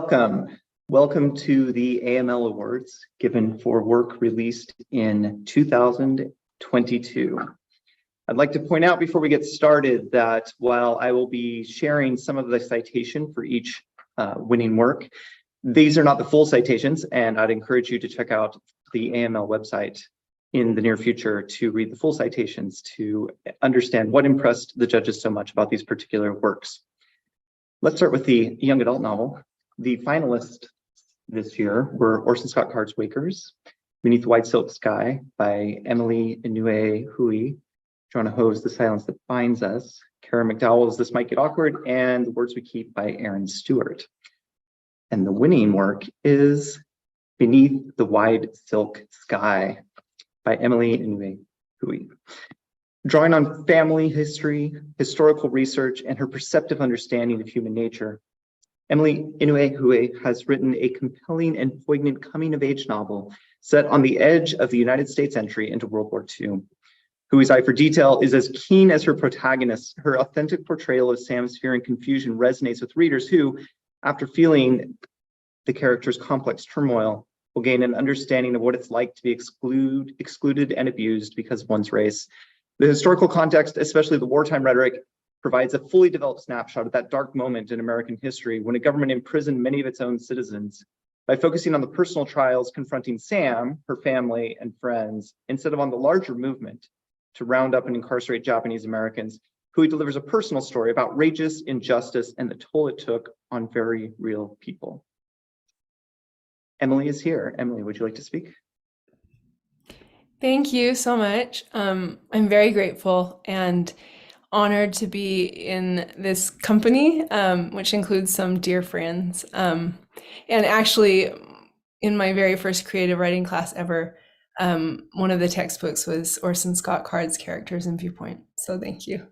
Welcome. Welcome to the AML Awards given for work released in 2022. I'd like to point out before we get started that while I will be sharing some of the citation for each winning work, these are not the full citations, and I'd encourage you to check out the AML website in the near future to read the full citations to understand what impressed the judges so much about these particular works. Let's start with the young adult novel. The finalists this year were Orson Scott Card's Wakers, Beneath the White Silk Sky by Emily Inoue-Hui, Joanna Ho's The Silence That Binds Us, Kara McDowell's This Might Get Awkward, and The Words We Keep by Aaron Stewart. And the winning work is Beneath the Wide Silk Sky by Emily Inoue-Hui. Drawing on family history, historical research, and her perceptive understanding of human nature, Emily Inoue-Hui has written a compelling and poignant coming-of-age novel set on the edge of the United States entry into World War II. Hui's eye for detail is as keen as her protagonist. Her authentic portrayal of Sam's fear and confusion resonates with readers who, after feeling the character's complex turmoil, will gain an understanding of what it's like to be excluded and abused because of one's race. The historical context, especially the wartime rhetoric, provides a fully developed snapshot of that dark moment in American history when a government imprisoned many of its own citizens. By focusing on the personal trials confronting Sam, her family, and friends, instead of on the larger movement to round up and incarcerate Japanese Americans, Hui delivers a personal story of outrageous injustice and the toll it took on very real people. Emily is here. Emily, would you like to speak? Thank you so much. I'm very grateful and honored to be in this company, which includes some dear friends. And actually, in my very first creative writing class ever, one of the textbooks was Orson Scott Card's Characters and Viewpoint. So thank you.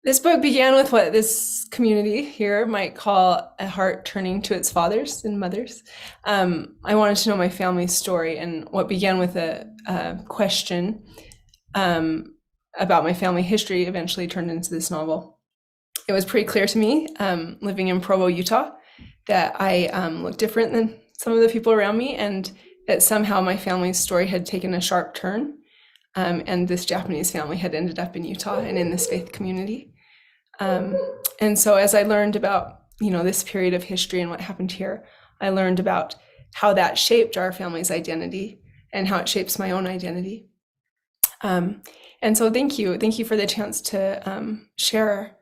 This book began with what this community here might call a heart turning to its fathers and mothers. I wanted to know my family's story, and what began with a question about my family history eventually turned into this novel. It was pretty clear to me, living in Provo, Utah, that I looked different than some of the people around me, and that somehow my family's story had taken a sharp turn, and this Japanese family had ended up in Utah and in this faith community. And so as I learned about, this period of history and what happened here, I learned about how that shaped our family's identity and how it shapes my own identity. And so thank you for the chance to share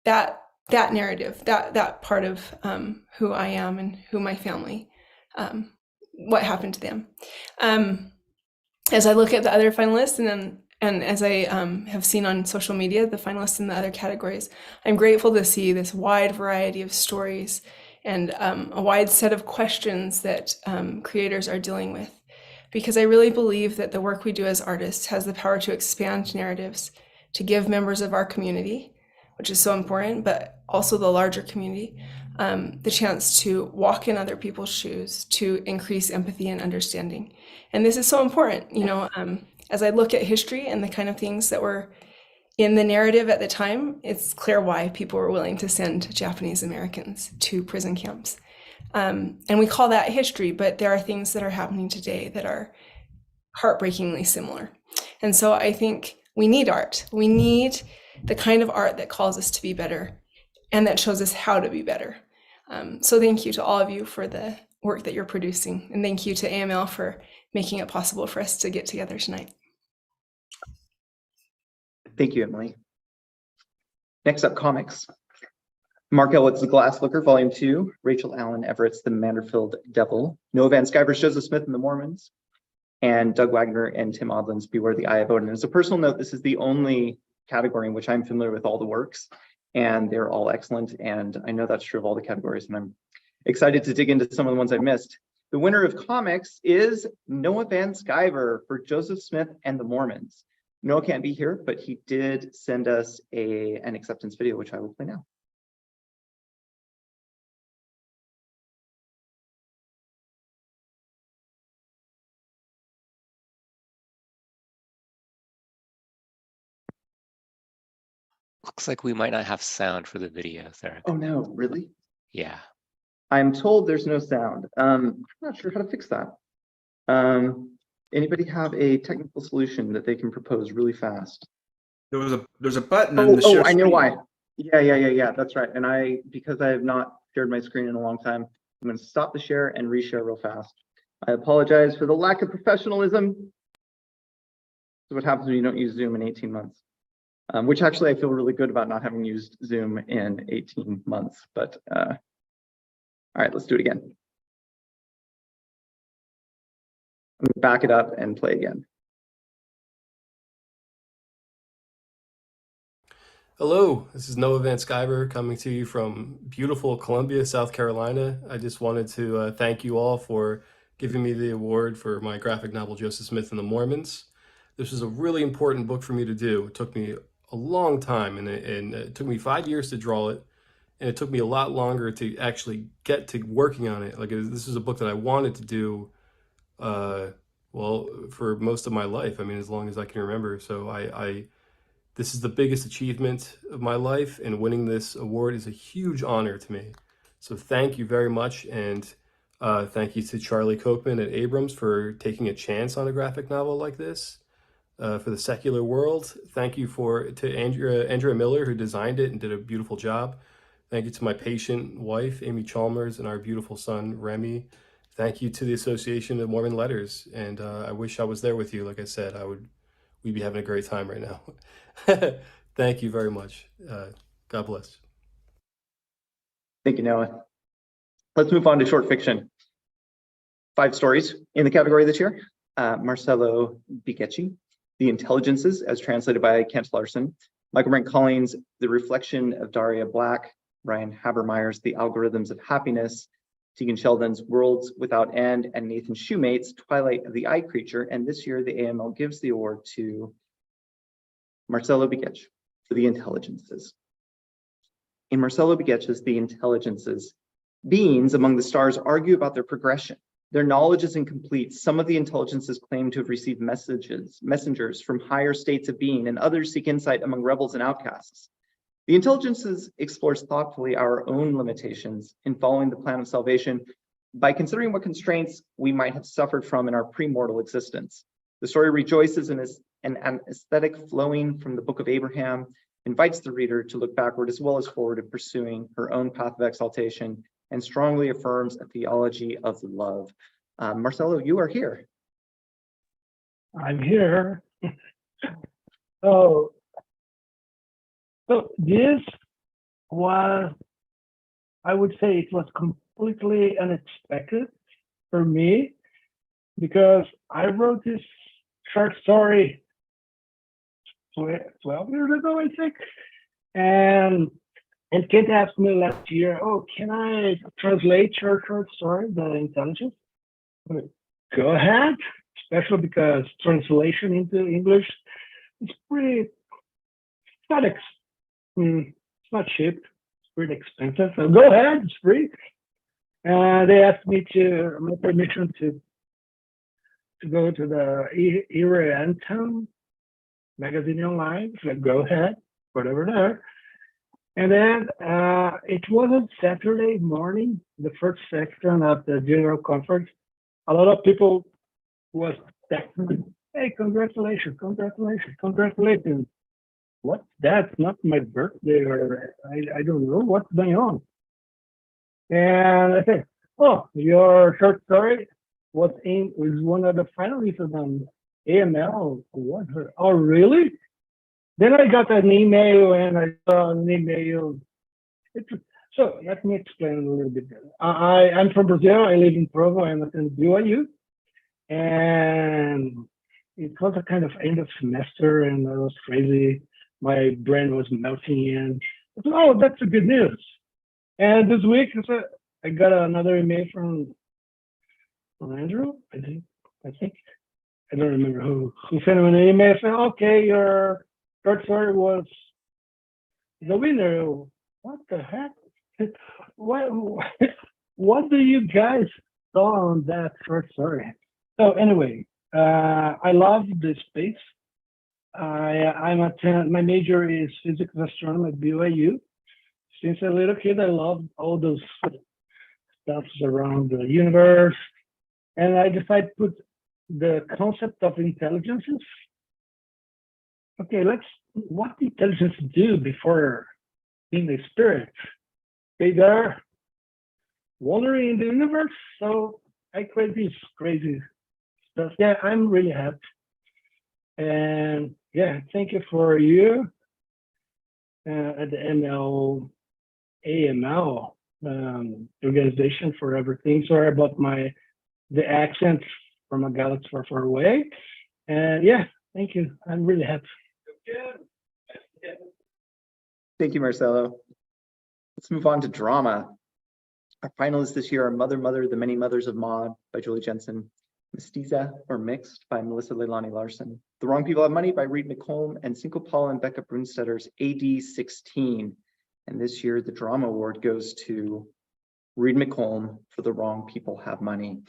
that narrative, that part of who I am and who my family, what happened to them. As I look at the other finalists and as I have seen on social media, the finalists in the other categories, I'm grateful to see this wide variety of stories and a wide set of questions that creators are dealing with. Because I really believe that the work we do as artists has the power to expand narratives, to give members of our community, which is so important, but also the larger community, the chance to walk in other people's shoes, to increase empathy and understanding. And this is so important, as I look at history and the kind of things that were in the narrative at the time, it's clear why people were willing to send Japanese Americans to prison camps. And we call that history, but there are things that are happening today that are heartbreakingly similar. And so I think we need art. We need the kind of art that calls us to be better and that shows us how to be better. So thank you to all of you for the work that you're producing. And thank you to AML for making it possible for us to get together tonight. Thank you, Emily. Next up, comics. Mark Elwood's The Glass Looker, Volume 2, Rachel Allen Everett's The Manderfield Devil, Noah Van Sciver's Joseph Smith and the Mormons, and Doug Wagner and Tim Odlin's Beware the Eye of Odin. As a personal note, this is the only category in which I'm familiar with all the works, and they're all excellent, and I know that's true of all the categories, and I'm excited to dig into some of the ones I've missed. The winner of comics is Noah Van Sciver for Joseph Smith and the Mormons. Noah can't be here, but he did send us an acceptance video, which I will play now. Looks like we might not have sound for the video, Sarah. Oh no, really? Yeah. I'm told there's no sound. I'm not sure how to fix that. Anybody have a technical solution that they can propose really fast? There's a button on the share I know screen. why. Yeah, that's right. And because I have not shared my screen in a long time, I'm going to stop the share and reshare real fast. I apologize for the lack of professionalism. This is what happens when you don't use Zoom in 18 months. Which actually I feel really good about not having used Zoom in 18 months. But all right, let's do it again. I'm going to back it up and play again. Hello, this is Noah Van Skyver coming to you from beautiful Columbia, South Carolina. I just wanted to thank you all for giving me the award for my graphic novel, Joseph Smith and the Mormons. This was a really important book for me to do. It took me a long time, and it took me 5 years to draw it, and it took me a lot longer to actually get to working on it. This is a book that I wanted to do, well, for most of my life. I mean, as long as I can remember. So this is the biggest achievement of my life, and winning this award is a huge honor to me. So thank you very much, and thank you to Charlie Kochman at Abrams for taking a chance on a graphic novel like this for the secular world. Thank you to Andrea Miller, who designed it and did a beautiful job. Thank you to my patient wife, Amy Chalmers, and our beautiful son, Remy. Thank you to the Association of Mormon Letters, and I wish I was there with you. Like I said, we'd be having a great time right now. Thank you very much. God bless. Thank you, Noah. Let's move on to short fiction. 5 stories in the category this year. Marcelo Bicecci, The Intelligences, as translated by Kent Larson. Michael Brent Collins, The Reflection of Daria Black. Ryan Habermeyer's The Algorithms of Happiness. Tegan Sheldon's Worlds Without End, and Nathan Shoemate's Twilight of the Eye Creature. And this year, the AML gives the award to Marcelo Bicecci for The Intelligences. In Marcelo Bicecci's The Intelligences, beings among the stars argue about their progression. Their knowledge is incomplete. Some of the intelligences claim to have received messengers from higher states of being, and others seek insight among rebels and outcasts. The Intelligences explores thoughtfully our own limitations in following the plan of salvation by considering what constraints we might have suffered from in our pre-mortal existence. The story rejoices in an aesthetic flowing from the Book of Abraham, invites the reader to look backward as well as forward in pursuing her own path of exaltation, and strongly affirms a theology of love. Marcelo, you are here. I'm here. So this was, I would say it was completely unexpected for me, because I wrote this short story 12 years ago, I think. And Kent asked me last year, oh, can I translate your short story, The Intelligence? I went, go ahead, especially because translation into English is pretty, it's not cheap, it's pretty expensive. So go ahead, it's free. And they asked me my permission to go to the Era Anthem magazine online. So go ahead, whatever there. And then it was on Saturday morning, the first section of the general conference. A lot of people was texting me, hey, congratulations, congratulations, congratulations. What's that? It's not my birthday, or I don't know what's going on. And I said, oh, your short story was one of the finalists on AML award. Oh, really? Then I got an email, and I saw an email. So let me explain a little bit. I'm from Brazil. I live in Provo. I'm at BYU. And it was a kind of end of semester, and I was crazy. My brain was melting in. I said, oh, that's a good news. And this week, I got another email from Andrew, I think. I don't remember who sent me an email saying, okay, your short story was the winner. What the heck? What do you guys saw on that short story? So anyway, I love this space. My major is physics and astronomy at BYU. since a little kid, I loved all those stuffs around the universe. And I decided to put the concept of intelligences. Okay, what intelligence do before being a spirit? They are wandering in the universe. So I create this crazy stuff. Yeah, I'm really happy. And yeah, thank you for you at the AML organization for everything. Sorry about the accent from a galaxy far, far away. And yeah, thank you. I'm really happy. Thank you, Marcelo. Let's move on to drama. Our finalists this year are Mother, Mother, The Many Mothers of Maud by Julie Jensen, Mestiza or Mixed by Melissa Leilani Larson, The Wrong People Have Money by Reed McColm, and Cinco Paul and Becca Brunstetter's AD 16. And this year, the drama award goes to Reed McColm for The Wrong People Have Money,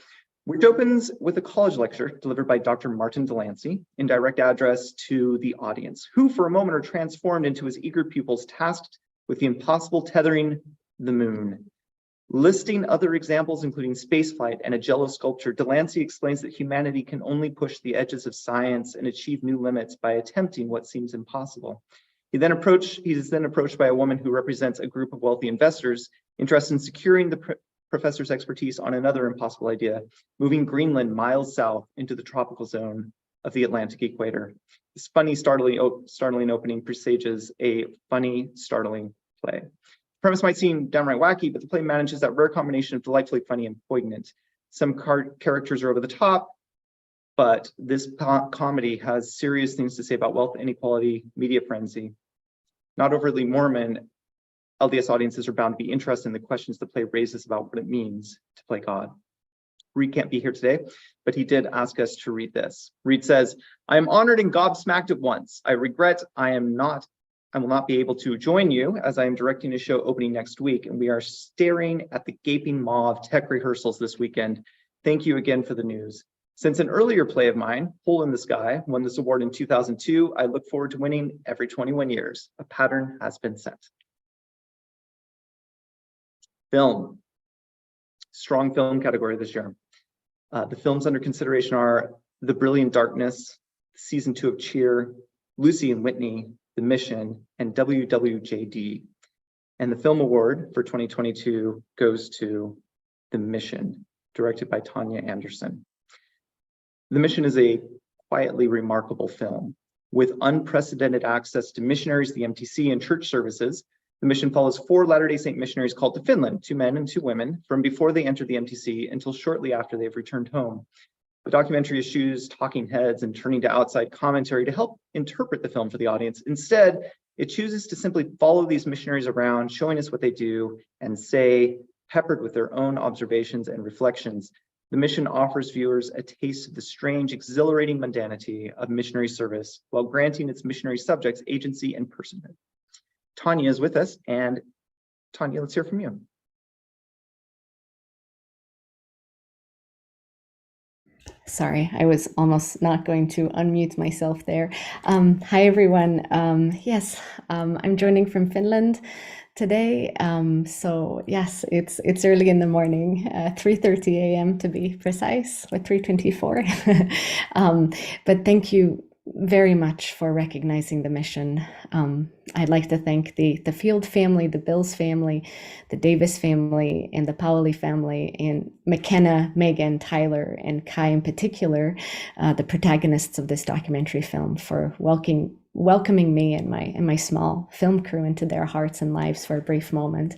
which opens with a college lecture delivered by Dr. Martin Delancey in direct address to the audience, who for a moment are transformed into his eager pupils tasked with the impossible tethering the moon. Listing other examples, including spaceflight and a Jello sculpture, Delancey explains that humanity can only push the edges of science and achieve new limits by attempting what seems impossible. He is then approached by a woman who represents a group of wealthy investors interested in securing the professor's expertise on another impossible idea, moving Greenland miles south into the tropical zone of the Atlantic equator. This funny, startling opening presages a funny, startling play. The premise might seem downright wacky, but the play manages that rare combination of delightfully funny and poignant. Some characters are over the top, but this comedy has serious things to say about wealth inequality, media frenzy. Not overtly Mormon, LDS audiences are bound to be interested in the questions the play raises about what it means to play God. Reed can't be here today, but he did ask us to read this. Reed says, I am honored and gobsmacked at once. I regret I will not be able to join you as I am directing a show opening next week, and we are staring at the gaping maw of tech rehearsals this weekend. Thank you again for the news. Since an earlier play of mine, Hole in the Sky, won this award in 2002, I look forward to winning every 21 years. A pattern has been set. Film. Strong film category this year. The films under consideration are The Brilliant Darkness, Season 2 of Cheer, Lucy and Whitney, The Mission, and WWJD. And the film award for 2022 goes to The Mission, directed by Tanya Anderson. The Mission is a quietly remarkable film. With unprecedented access to missionaries, the MTC, and church services, the mission follows 4 Latter-day Saint missionaries called to Finland, 2 men and 2 women, from before they entered the MTC until shortly after they've returned home. The documentary eschews talking heads and turning to outside commentary to help interpret the film for the audience. Instead, it chooses to simply follow these missionaries around, showing us what they do and say, peppered with their own observations and reflections. The mission offers viewers a taste of the strange, exhilarating mundanity of missionary service while granting its missionary subjects agency and personhood. Tanya is with us, and Tanya, let's hear from you. Sorry, I was almost not going to unmute myself there. Hi, everyone. Yes, I'm joining from Finland today. So yes, it's early in the morning, 3:30 a.m. to be precise, or 3:24. But thank you very much for recognizing the mission. I'd like to thank the Field family, the Bills family, the Davis family, and the Powley family, and McKenna, Megan, Tyler, and Kai in particular, the protagonists of this documentary film, for welcoming me and my small film crew into their hearts and lives for a brief moment.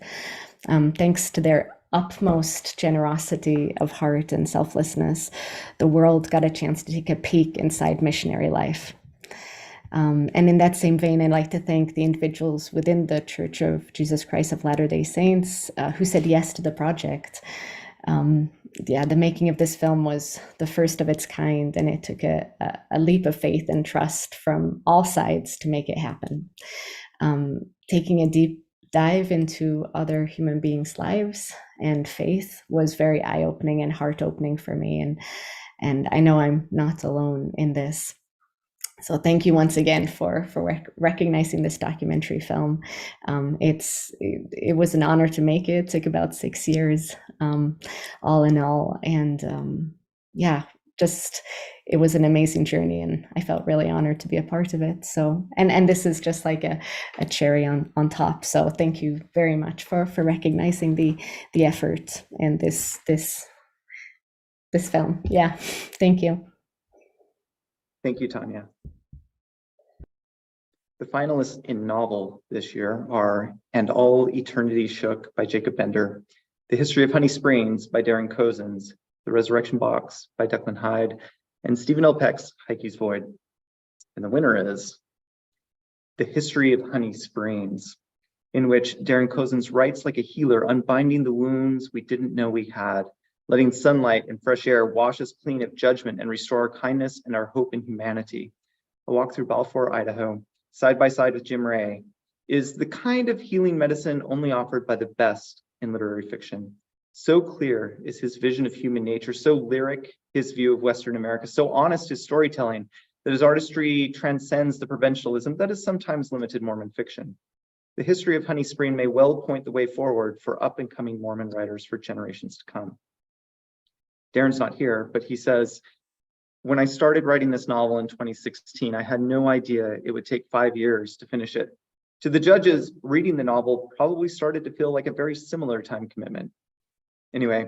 Thanks to their utmost generosity of heart and selflessness, the world got a chance to take a peek inside missionary life. And in that same vein, I'd like to thank the individuals within the Church of Jesus Christ of Latter-day Saints who said yes to the project. The making of this film was the first of its kind, and it took a leap of faith and trust from all sides to make it happen. Taking a deep dive into other human beings' lives and faith was very eye-opening and heart-opening for me, and I know I'm not alone in this. So thank you once again for recognizing this documentary film. It was an honor to make it. It took about 6 years, all in all, and yeah, just it was an amazing journey, and I felt really honored to be a part of it. So and this is just like a cherry on top. So thank you very much for recognizing the effort and this film. Yeah, thank you. Thank you, Tanya. The finalists in novel this year are And All Eternity Shook by Jacob Bender, The History of Honey Springs by Darren Cozens, The Resurrection Box by Declan Hyde, and Stephen L. Peck's Heike's Void. And the winner is The History of Honey Springs, in which Darren Cozens writes like a healer, unbinding the wounds we didn't know we had, letting sunlight and fresh air wash us clean of judgment and restore our kindness and our hope in humanity. A walk through Balfour, Idaho, side by side with Jim Ray, is the kind of healing medicine only offered by the best in literary fiction. So clear is his vision of human nature, so lyric his view of Western America, so honest his storytelling, that his artistry transcends the provincialism that has sometimes limited Mormon fiction. The History of Honey Spring may well point the way forward for up-and-coming Mormon writers for generations to come. Darren's not here, but he says, when I started writing this novel in 2016, I had no idea it would take 5 years to finish it. To the judges, reading the novel probably started to feel like a very similar time commitment. Anyway,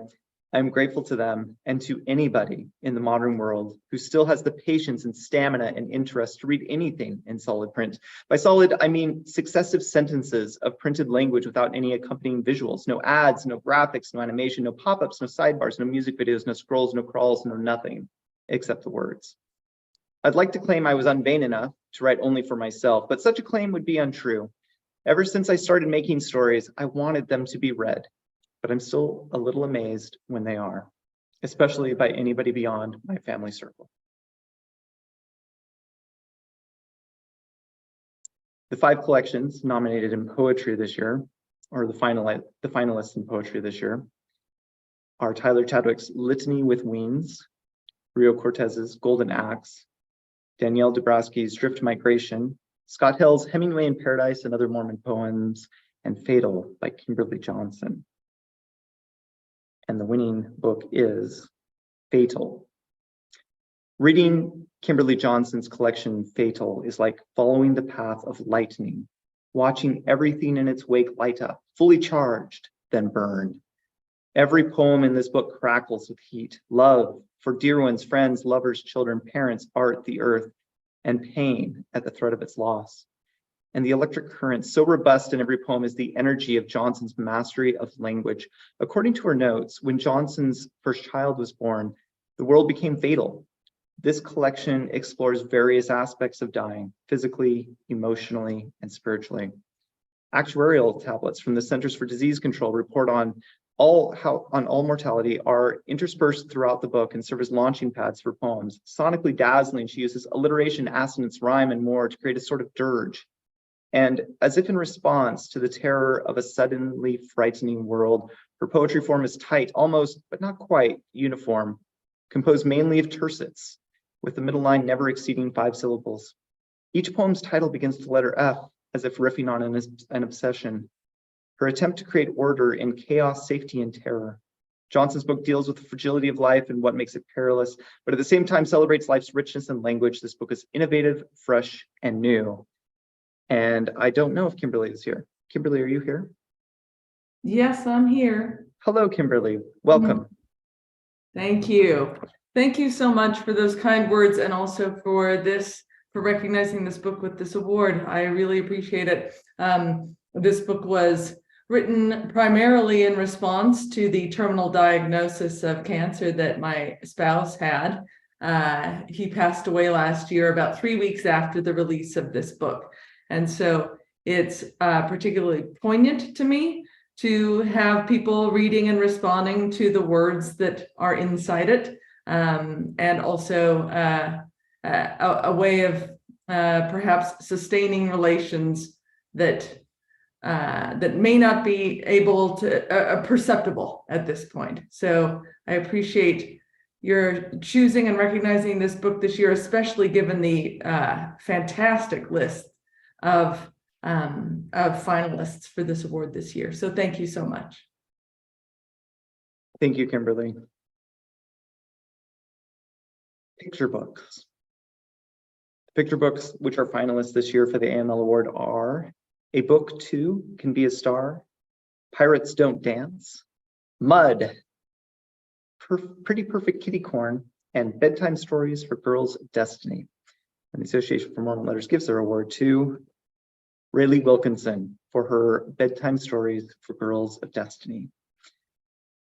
I'm grateful to them and to anybody in the modern world who still has the patience and stamina and interest to read anything in solid print. By solid, I mean successive sentences of printed language without any accompanying visuals, no ads, no graphics, no animation, no pop-ups, no sidebars, no music videos, no scrolls, no crawls, no nothing except the words. I'd like to claim I was unvain enough to write only for myself, but such a claim would be untrue. Ever since I started making stories, I wanted them to be read, but I'm still a little amazed when they are, especially by anybody beyond my family circle. The 5 collections nominated in poetry this year, or the finalists in poetry this year, are Tyler Chadwick's Litany with Wings, Rio Cortez's Golden Axe, Danielle Dubrasky's Drift Migration, Scott Hill's Hemingway in Paradise and Other Mormon Poems, and Fatal by Kimberly Johnson. And the winning book is Fatal. Reading Kimberly Johnson's collection Fatal is like following the path of lightning, watching everything in its wake light up, fully charged, then burned. Every poem in this book crackles with heat, love for dear ones, friends, lovers, children, parents, art, the earth, and pain at the threat of its loss. And the electric current, so robust in every poem, is the energy of Johnson's mastery of language. According to her notes, when Johnson's first child was born, the world became fatal. This collection explores various aspects of dying, physically, emotionally, and spiritually. Actuarial tablets from the Centers for Disease Control report on all mortality are interspersed throughout the book and serve as launching pads for poems. Sonically dazzling, she uses alliteration, assonance, rhyme, and more to create a sort of dirge. And as if in response to the terror of a suddenly frightening world, her poetry form is tight, almost, but not quite, uniform, composed mainly of tercets, with the middle line never exceeding 5 syllables. Each poem's title begins with the letter F, as if riffing on an obsession. Her attempt to create order in chaos, safety, and terror. Johnson's book deals with the fragility of life and what makes it perilous, but at the same time celebrates life's richness and language. This book is innovative, fresh, and new. And I don't know if Kimberly is here. Kimberly, are you here? Yes, I'm here. Hello, Kimberly. Welcome. Thank you. Thank you so much for those kind words and also for recognizing this book with this award. I really appreciate it. This book was written primarily in response to the terminal diagnosis of cancer that my spouse had. He passed away last year, about 3 weeks after the release of this book. And so it's particularly poignant to me to have people reading and responding to the words that are inside it, and also a way of perhaps sustaining relations that may not be able to perceptible at this point. So I appreciate your choosing and recognizing this book this year, especially given the fantastic list of finalists for this award this year. So thank you so much. Thank you, Kimberly. Picture books. Picture books which are finalists this year for the AML Award are A Book Too Can Be a Star, Pirates Don't Dance, Mud, Pretty Perfect Kitty Corn, and Bedtime Stories for Girls of Destiny. And the Association for Mormon Letters gives their award to Rayleigh Wilkinson for her Bedtime Stories for Girls of Destiny.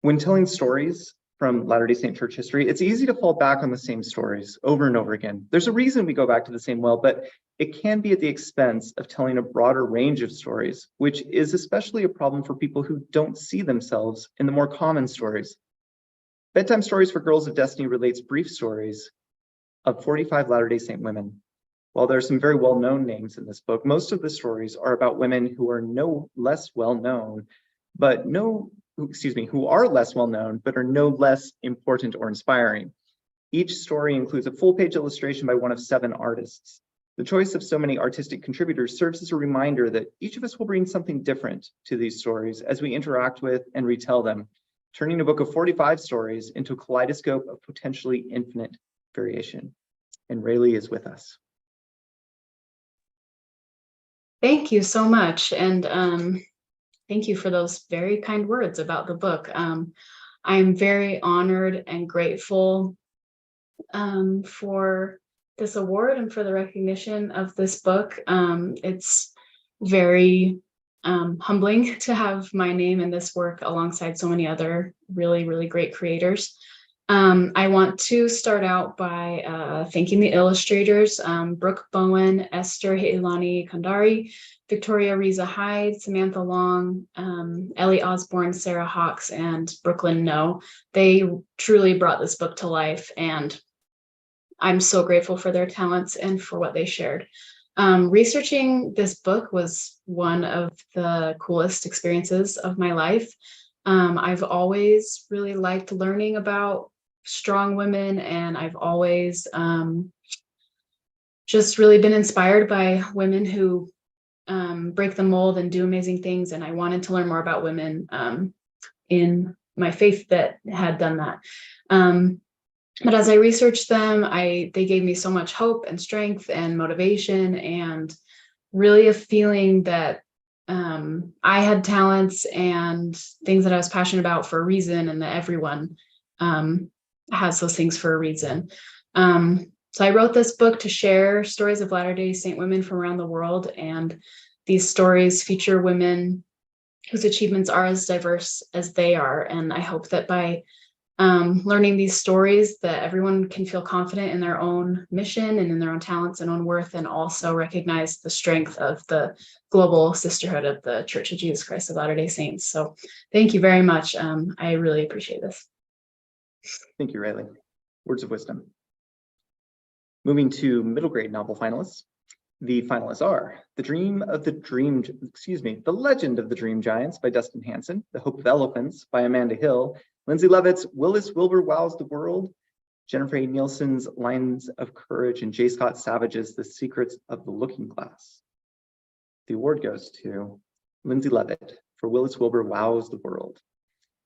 When telling stories from Latter-day Saint church history, it's easy to fall back on the same stories over and over again. There's a reason we go back to the same well, but it can be at the expense of telling a broader range of stories, which is especially a problem for people who don't see themselves in the more common stories. Bedtime Stories for Girls of Destiny relates brief stories of 45 Latter-day Saint women. While there are some very well-known names in this book, most of the stories are about women who are no less well-known, who are less well-known, but are no less important or inspiring. Each story includes a full-page illustration by one of 7 artists. The choice of so many artistic contributors serves as a reminder that each of us will bring something different to these stories as we interact with and retell them, turning a book of 45 stories into a kaleidoscope of potentially infinite variation. And Rayleigh is with us. Thank you so much. And thank you for those very kind words about the book. I'm very honored and grateful for this award and for the recognition of this book. It's very humbling to have my name in this work alongside so many other really, really great creators. I want to start out by thanking the illustrators, Brooke Bowen, Esther Heilani Kandari, Victoria Riza Hyde, Samantha Long, Ellie Osborne, Sarah Hawks, and Brooklyn No. They truly brought this book to life, and I'm so grateful for their talents and for what they shared. Researching this book was one of the coolest experiences of my life. I've always really liked learning about strong women, and I've always just really been inspired by women who break the mold and do amazing things. And I wanted to learn more about women in my faith that had done that. But as I researched them, they gave me so much hope and strength and motivation, and really a feeling that I had talents and things that I was passionate about for a reason, and that everyone has those things for a reason. So I wrote this book to share stories of Latter-day Saint women from around the world, and these stories feature women whose achievements are as diverse as they are. And I hope that by learning these stories, that everyone can feel confident in their own mission and in their own talents and own worth, and also recognize the strength of the global sisterhood of the Church of Jesus Christ of Latter-day Saints. So thank you very much. I really appreciate this. Thank you, Rayleigh. Words of wisdom. Moving to middle grade novel finalists. The finalists are The Legend of the Dream Giants by Dustin Hanson, The Hope of Elephants by Amanda Hill, Lindsay Levitt's Willis Wilbur Wows the World, Jennifer A. Nielsen's Lines of Courage, and J. Scott Savage's The Secrets of the Looking Glass. The award goes to Lindsay Levitt for Willis Wilbur Wows the World.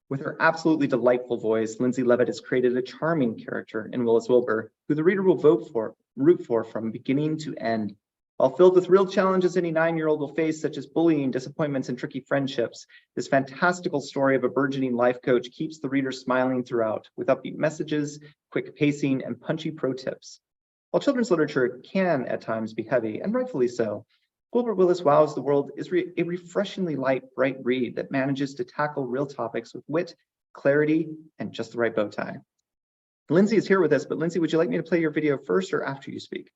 With her absolutely delightful voice, Lindsay Levitt has created a charming character in Willis Wilbur, who the reader will root for from beginning to end. While filled with real challenges any 9-year-old will face, such as bullying, disappointments, and tricky friendships, this fantastical story of a burgeoning life coach keeps the reader smiling throughout, with upbeat messages, quick pacing, and punchy pro tips. While children's literature can at times be heavy, and rightfully so, Wilbur Willis Wows the World is a refreshingly light, bright read that manages to tackle real topics with wit, clarity, and just the right bow tie. Lindsay is here with us, but Lindsay, would you like me to play your video first or after you speak?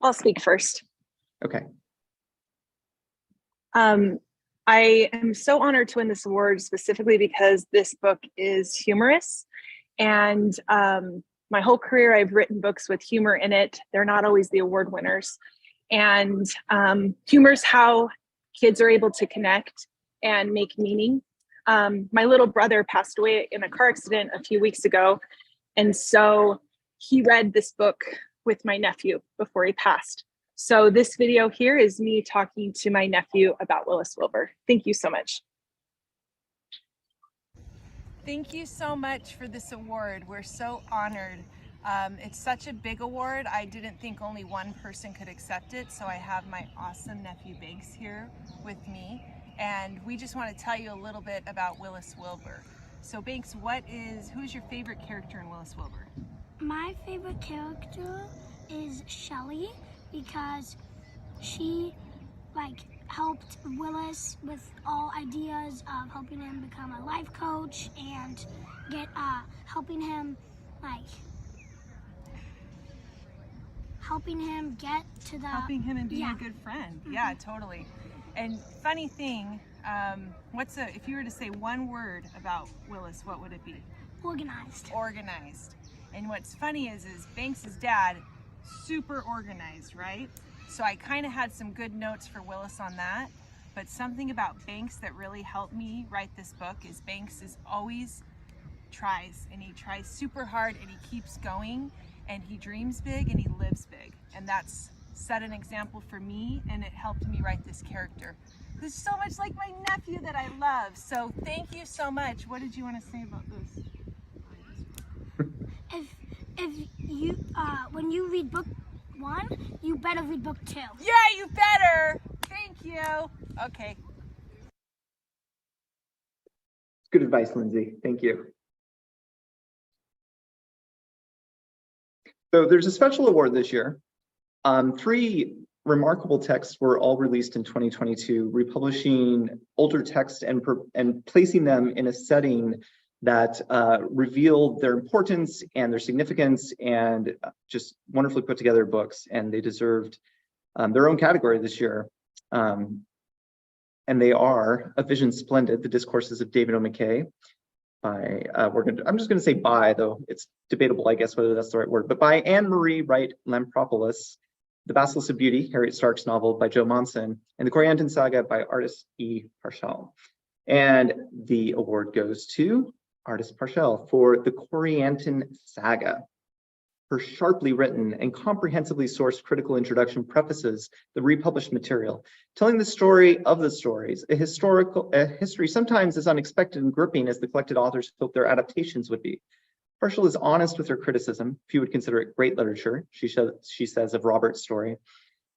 I'll speak first. Okay. I am so honored to win this award, specifically because this book is humorous, and my whole career I've written books with humor in it. They're not always the award winners, and humor is how kids are able to connect and make meaning My little brother passed away in a car accident a few weeks ago. And so he read this book with my nephew before he passed. So this video here is me talking to my nephew about Willis Wilbur. Thank you so much. Thank you so much for this award. We're so honored. It's such a big award. I didn't think only one person could accept it, so I have my awesome nephew Banks here with me, and we just want to tell you a little bit about Willis Wilbur. So Banks, who's your favorite character in Willis Wilbur? My favorite character is Shelley because she helped Willis with all ideas of helping him become a life coach and helping him get to the Helping him and being a good friend. Mm-hmm. Yeah, totally. And funny thing, if you were to say one word about Willis, what would it be? Organized. Organized. And what's funny is Banks's dad, super organized, right? So I kind of had some good notes for Willis on that, but something about Banks that really helped me write this book is Banks is always tries, and he tries super hard, and he keeps going, and he dreams big and he lives big. And that's set an example for me, and it helped me write this character who's so much like my nephew that I love. So thank you so much. What did you want to say about this? If you when you read book 1, you better read book 2. Yeah, you better. Thank you. Okay. Good advice, Lindsay. Thank you. So there's a special award this year. 3 remarkable texts were all released in 2022, republishing older texts and placing them in a setting that revealed their importance and their significance, and just wonderfully put together books, and they deserved their own category this year. And they are A Vision Splendid, The Discourses of David O. McKay, by, I'm just gonna say by, though it's debatable, I guess, whether that's the right word, but by Anne Marie Wright Lampropoulos, The Basilisk of Beauty, Harriet Stark's novel, by Joe Monson, and The Corianton Saga by artist E. Parshall. And the award goes to artist Parshall for The Corianton Saga. Her sharply written and comprehensively sourced critical introduction prefaces the republished material, telling the story of the stories, a history sometimes as unexpected and gripping as the collected authors hoped their adaptations would be. Parshall is honest with her criticism. Few would consider it great literature, she says of Robert's story.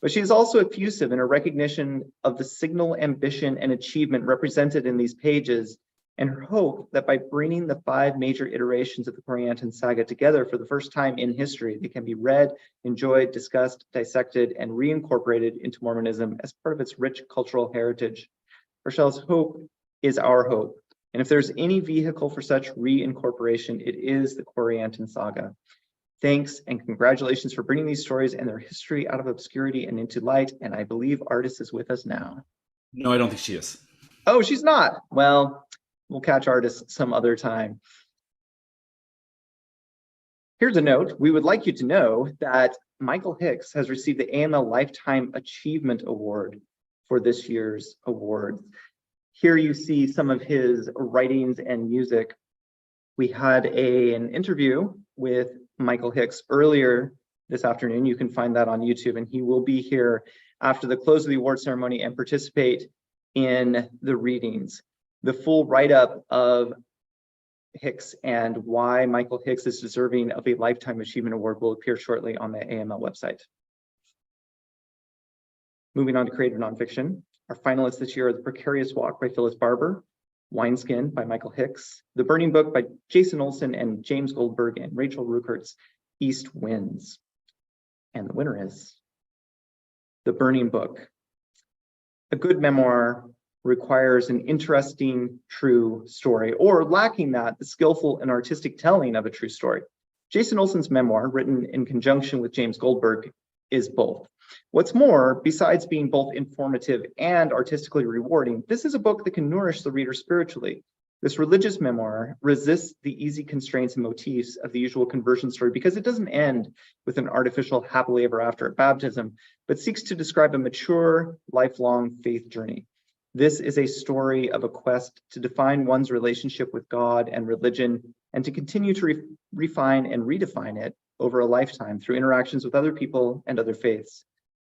But she is also effusive in her recognition of the signal ambition and achievement represented in these pages, and her hope that by bringing the 5 major iterations of the Corianton Saga together for the first time in history, they can be read, enjoyed, discussed, dissected, and reincorporated into Mormonism as part of its rich cultural heritage. Parshall's hope is our hope. And if there's any vehicle for such reincorporation, it is the Corianton Saga. Thanks and congratulations for bringing these stories and their history out of obscurity and into light. And I believe Artis is with us now. No, I don't think she is. Oh, she's not. Well, we'll catch Artis some other time. Here's a note. We would like you to know that Michael Hicks has received the AML Lifetime Achievement Award for this year's award. Here you see some of his writings and music. We had an interview with Michael Hicks earlier this afternoon. You can find that on YouTube, and he will be here after the close of the award ceremony and participate in the readings. The full write-up of Hicks and why Michael Hicks is deserving of a Lifetime Achievement Award will appear shortly on the AML website. Moving on to creative nonfiction. Our finalists this year are The Precarious Walk by Phyllis Barber, Wineskin by Michael Hicks, The Burning Book by Jason Olson and James Goldberg, and Rachel Ruckert's East Winds. And the winner is The Burning Book. A good memoir requires an interesting, true story, or lacking that, the skillful and artistic telling of a true story. Jason Olson's memoir, written in conjunction with James Goldberg, is both. What's more, besides being both informative and artistically rewarding, this is a book that can nourish the reader spiritually. This religious memoir resists the easy constraints and motifs of the usual conversion story because it doesn't end with an artificial happily ever after at baptism, but seeks to describe a mature, lifelong faith journey. This is a story of a quest to define one's relationship with God and religion, and to continue to refine and redefine it over a lifetime through interactions with other people and other faiths.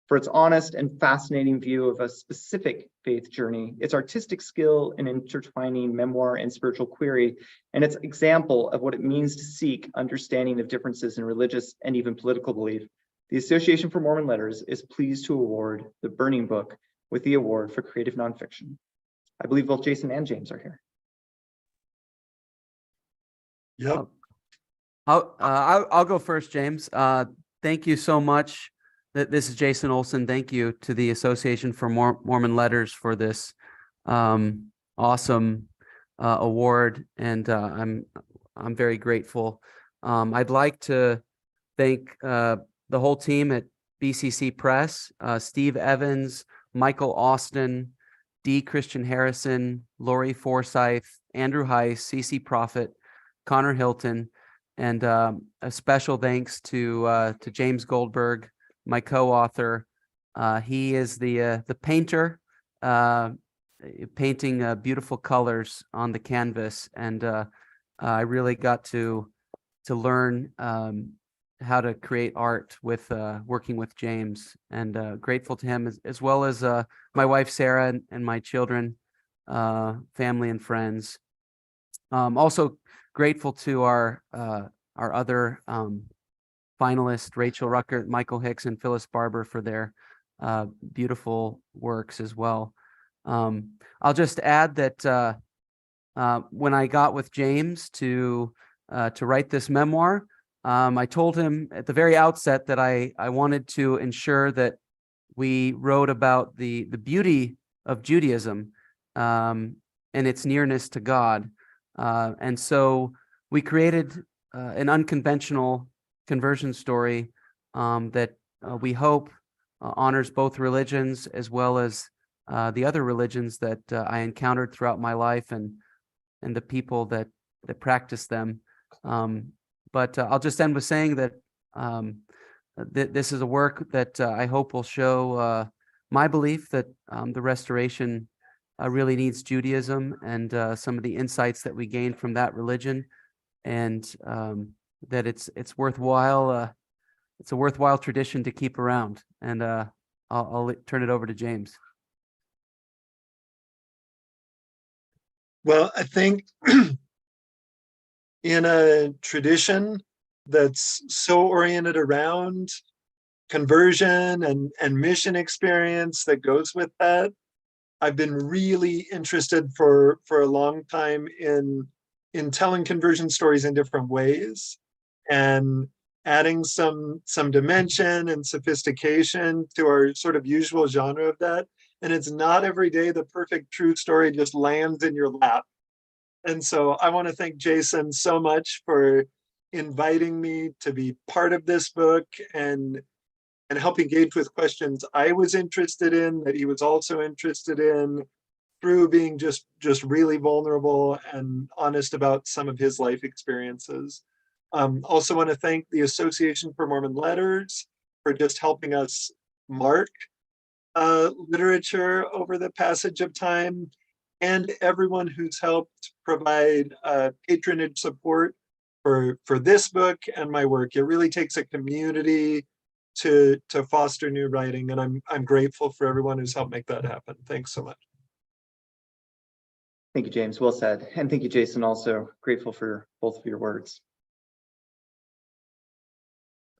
For its honest and fascinating view of a specific faith journey, its artistic skill in intertwining memoir and spiritual query, and its example of what it means to seek understanding of differences in religious and even political belief, the Association for Mormon Letters is pleased to award the Burning Book with the award for creative nonfiction. I believe both Jason and James are here. Yep. I'll go first, James. Thank you so much. This is Jason Olson. Thank you to the Association for Mormon Letters for this awesome award, and I'm very grateful. I'd like to thank the whole team at BCC Press, Steve Evans, Michael Austin, D. Christian Harrison, Lori Forsyth, Andrew Heiss, CC Prophet, Connor Hilton, and a special thanks to James Goldberg, my co-author. He is the painter, painting beautiful colors on the canvas, and I really got to learn how to create art with working with James, and grateful to him as well as my wife Sarah and my children, family and friends. Also grateful to our other finalists, Rachel Ruckert, Michael Hicks, and Phyllis Barber for their beautiful works as well. I'll just add that when I got with James to write this memoir, I told him at the very outset that I wanted to ensure that we wrote about the beauty of Judaism and its nearness to God. And so we created an unconventional conversion story that we hope honors both religions as well as the other religions that I encountered throughout my life and the people that practice them. But I'll just end with saying that this is a work that I hope will show my belief that the restoration really needs Judaism and some of the insights that we gained from that religion, and that it's worthwhile. It's a worthwhile tradition to keep around. And I'll turn it over to James. Well, I think in a tradition that's so oriented around conversion and mission experience that goes with that, I've been really interested for a long time in telling conversion stories in different ways and adding some dimension and sophistication to our sort of usual genre of that. And it's not every day the perfect true story just lands in your lap. And so I want to thank Jason so much for inviting me to be part of this book and help engage with questions I was interested in, that he was also interested in, through being just really vulnerable and honest about some of his life experiences. Also want to thank the Association for Mormon Letters for just helping us mark literature over the passage of time, and everyone who's helped provide patronage support for this book and my work. It really takes a community to foster new writing, and I'm grateful for everyone who's helped make that happen. Thanks so much. Thank you, James. Well said. And thank you, Jason. Also grateful for both of your words.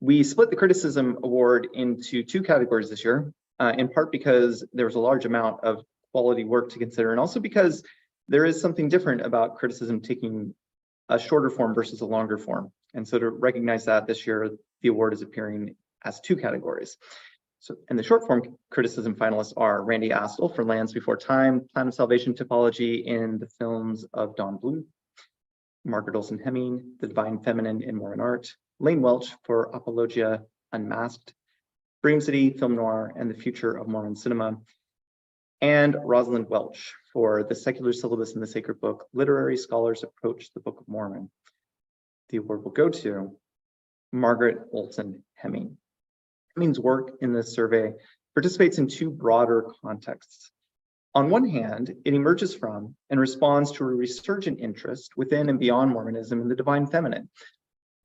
We split the Criticism Award into two categories this year, in part because there was a large amount of quality work to consider, and also because there is something different about criticism taking a shorter form versus a longer form. And so to recognize that this year, the award is appearing as two categories. So, and the short form criticism finalists are Randy Astle for Lands Before Time, Plan of Salvation Typology in the Films of Don Bluth, Margaret Olson Hemming, The Divine Feminine in Mormon Art, Lane Welch for Apologia Unmasked, Dream City, Film Noir, and the Future of Mormon Cinema, and Rosalind Welch for The Secular Syllabus in the Sacred Book, Literary Scholars Approach the Book of Mormon. The award will go to Margaret Olson Hemming. Hemming's work in this survey participates in two broader contexts. On one hand, it emerges from and responds to a resurgent interest within and beyond Mormonism in the divine feminine.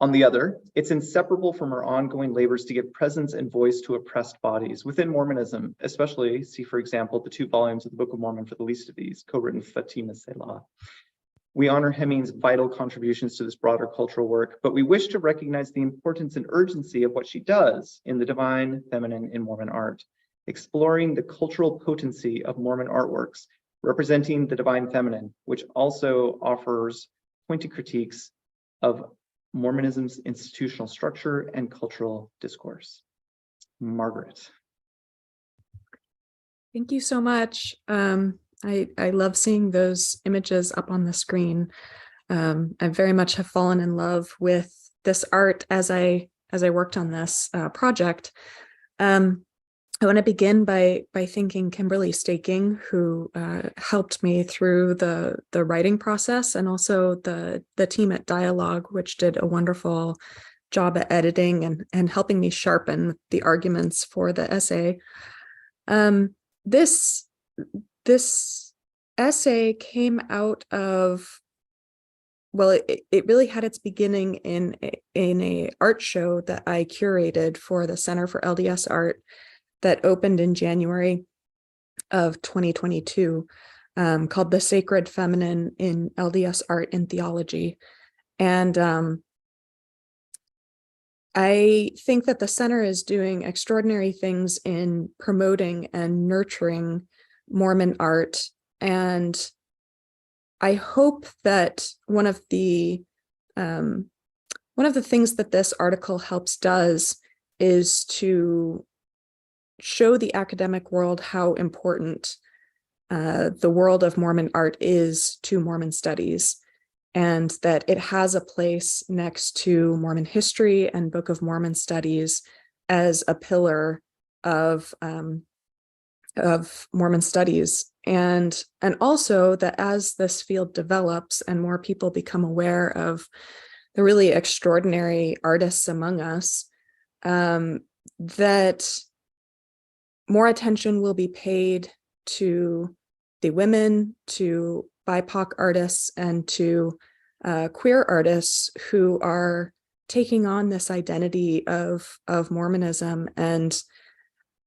On the other, it's inseparable from our ongoing labors to give presence and voice to oppressed bodies within Mormonism, especially, see, for example, the 2 volumes of the Book of Mormon for the least of these, co-written Fatima Selah. We honor Hemming's vital contributions to this broader cultural work, but we wish to recognize the importance and urgency of what she does in the divine feminine in Mormon art, exploring the cultural potency of Mormon artworks, representing the divine feminine, which also offers pointed critiques of Mormonism's institutional structure and cultural discourse. Margaret. Thank you so much. I love seeing those images up on the screen. I very much have fallen in love with this art as I worked on this project. I want to begin by thanking Kimberly Staking, who helped me through the writing process, and also the team at Dialogue, which did a wonderful job at editing and helping me sharpen the arguments for the essay. This essay came out of, well, it really had its beginning in a art show that I curated for the Center for LDS Art that opened in January of 2022, called The Sacred Feminine in LDS Art and Theology. And I think that the center is doing extraordinary things in promoting and nurturing Mormon art. And I hope that one of the things that this article does is to show the academic world how important the world of Mormon art is to Mormon studies, and that it has a place next to Mormon history and Book of Mormon studies as a pillar of Mormon studies. And also that as this field develops and more people become aware of the really extraordinary artists among us, that more attention will be paid to the women, to BIPOC artists, and to queer artists who are taking on this identity of Mormonism and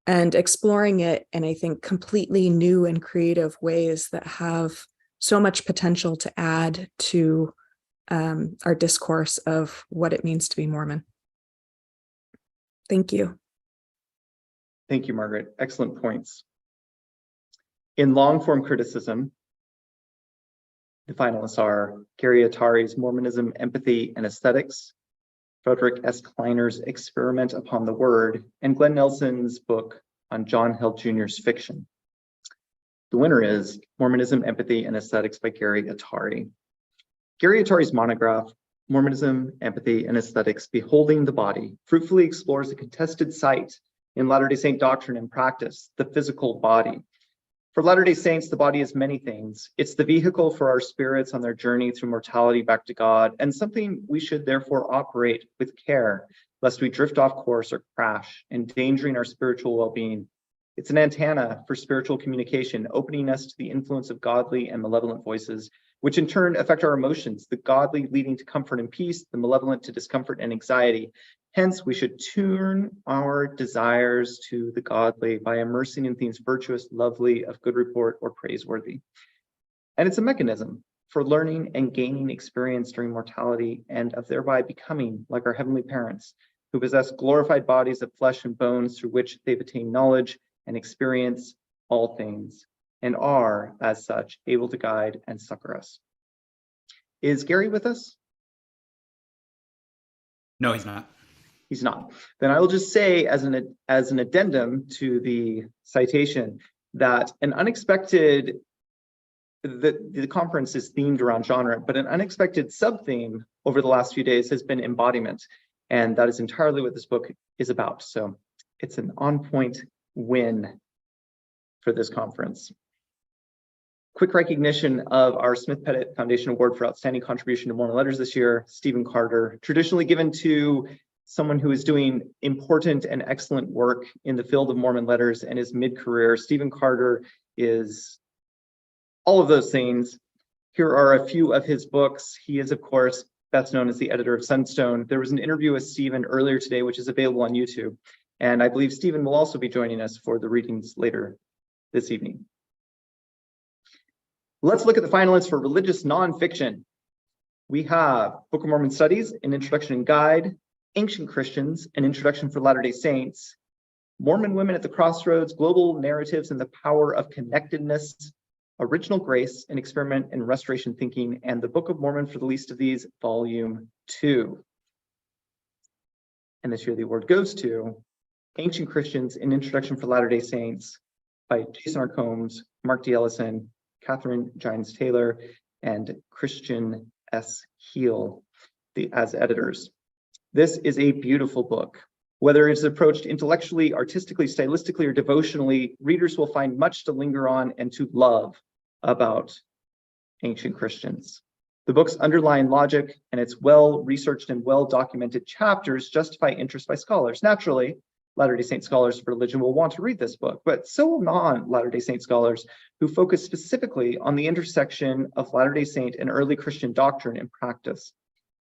exploring it in, I think, completely new and creative ways that have so much potential to add to our discourse of what it means to be Mormon. Thank you. Thank you, Margaret. Excellent points. In long-form criticism, the finalists are Gary Atari's Mormonism, Empathy, and Aesthetics, Frederick S. Kleiner's Experiment Upon the Word, and Glenn Nelson's book on John Hill Jr.'s fiction. The winner is Mormonism, Empathy, and Aesthetics by Gary Atari. Gary Atari's monograph, Mormonism, Empathy, and Aesthetics, Beholding the Body, fruitfully explores a contested site in Latter-day Saint doctrine and practice, the physical body. For Latter-day Saints, the body is many things. It's the vehicle for our spirits on their journey through mortality back to God, and something we should therefore operate with care, lest we drift off course or crash, endangering our spiritual well-being. It's an antenna for spiritual communication, opening us to the influence of godly and malevolent voices, which in turn affect our emotions, the godly leading to comfort and peace, the malevolent to discomfort and anxiety. Hence, we should tune our desires to the godly by immersing in things virtuous, lovely, of good report, or praiseworthy. And it's a mechanism for learning and gaining experience during mortality, and of thereby becoming like our heavenly parents, who possess glorified bodies of flesh and bones through which they've attained knowledge and experience all things, and are, as such, able to guide and succor us. Is Gary with us? No, he's not. He's not. Then I will just say, as an addendum to the citation, that an unexpected, the conference is themed around genre, but an unexpected sub-theme over the last few days has been embodiment. And that is entirely what this book is about. So it's an on-point win for this conference. Quick recognition of our Smith Pettit Foundation Award for Outstanding Contribution to Mormon Letters this year, Stephen Carter, traditionally given to someone who is doing important and excellent work in the field of Mormon letters and is mid-career. Stephen Carter is all of those things. Here are a few of his books. He is, of course, best known as the editor of Sunstone. There was an interview with Stephen earlier today, which is available on YouTube. And I believe Stephen will also be joining us for the readings later this evening. Let's look at the finalists for religious nonfiction. We have Book of Mormon Studies, an introduction and guide, Ancient Christians, an introduction for Latter-day Saints, Mormon Women at the Crossroads, Global Narratives and the Power of Connectedness, Original Grace, an Experiment in Restoration Thinking, and the Book of Mormon for the Least of These, Volume 2. And this year the award goes to Ancient Christians, an Introduction for Latter-day Saints by Jason R. Combs, Mark D. Ellison, Catherine Gines Taylor, and Christian S. Heel as editors. This is a beautiful book. Whether it's approached intellectually, artistically, stylistically, or devotionally, readers will find much to linger on and to love about ancient Christians. The book's underlying logic and its well-researched and well-documented chapters justify interest by scholars. Naturally, Latter-day Saint scholars of religion will want to read this book, but so will non-Latter-day Saint scholars who focus specifically on the intersection of Latter-day Saint and early Christian doctrine and practice.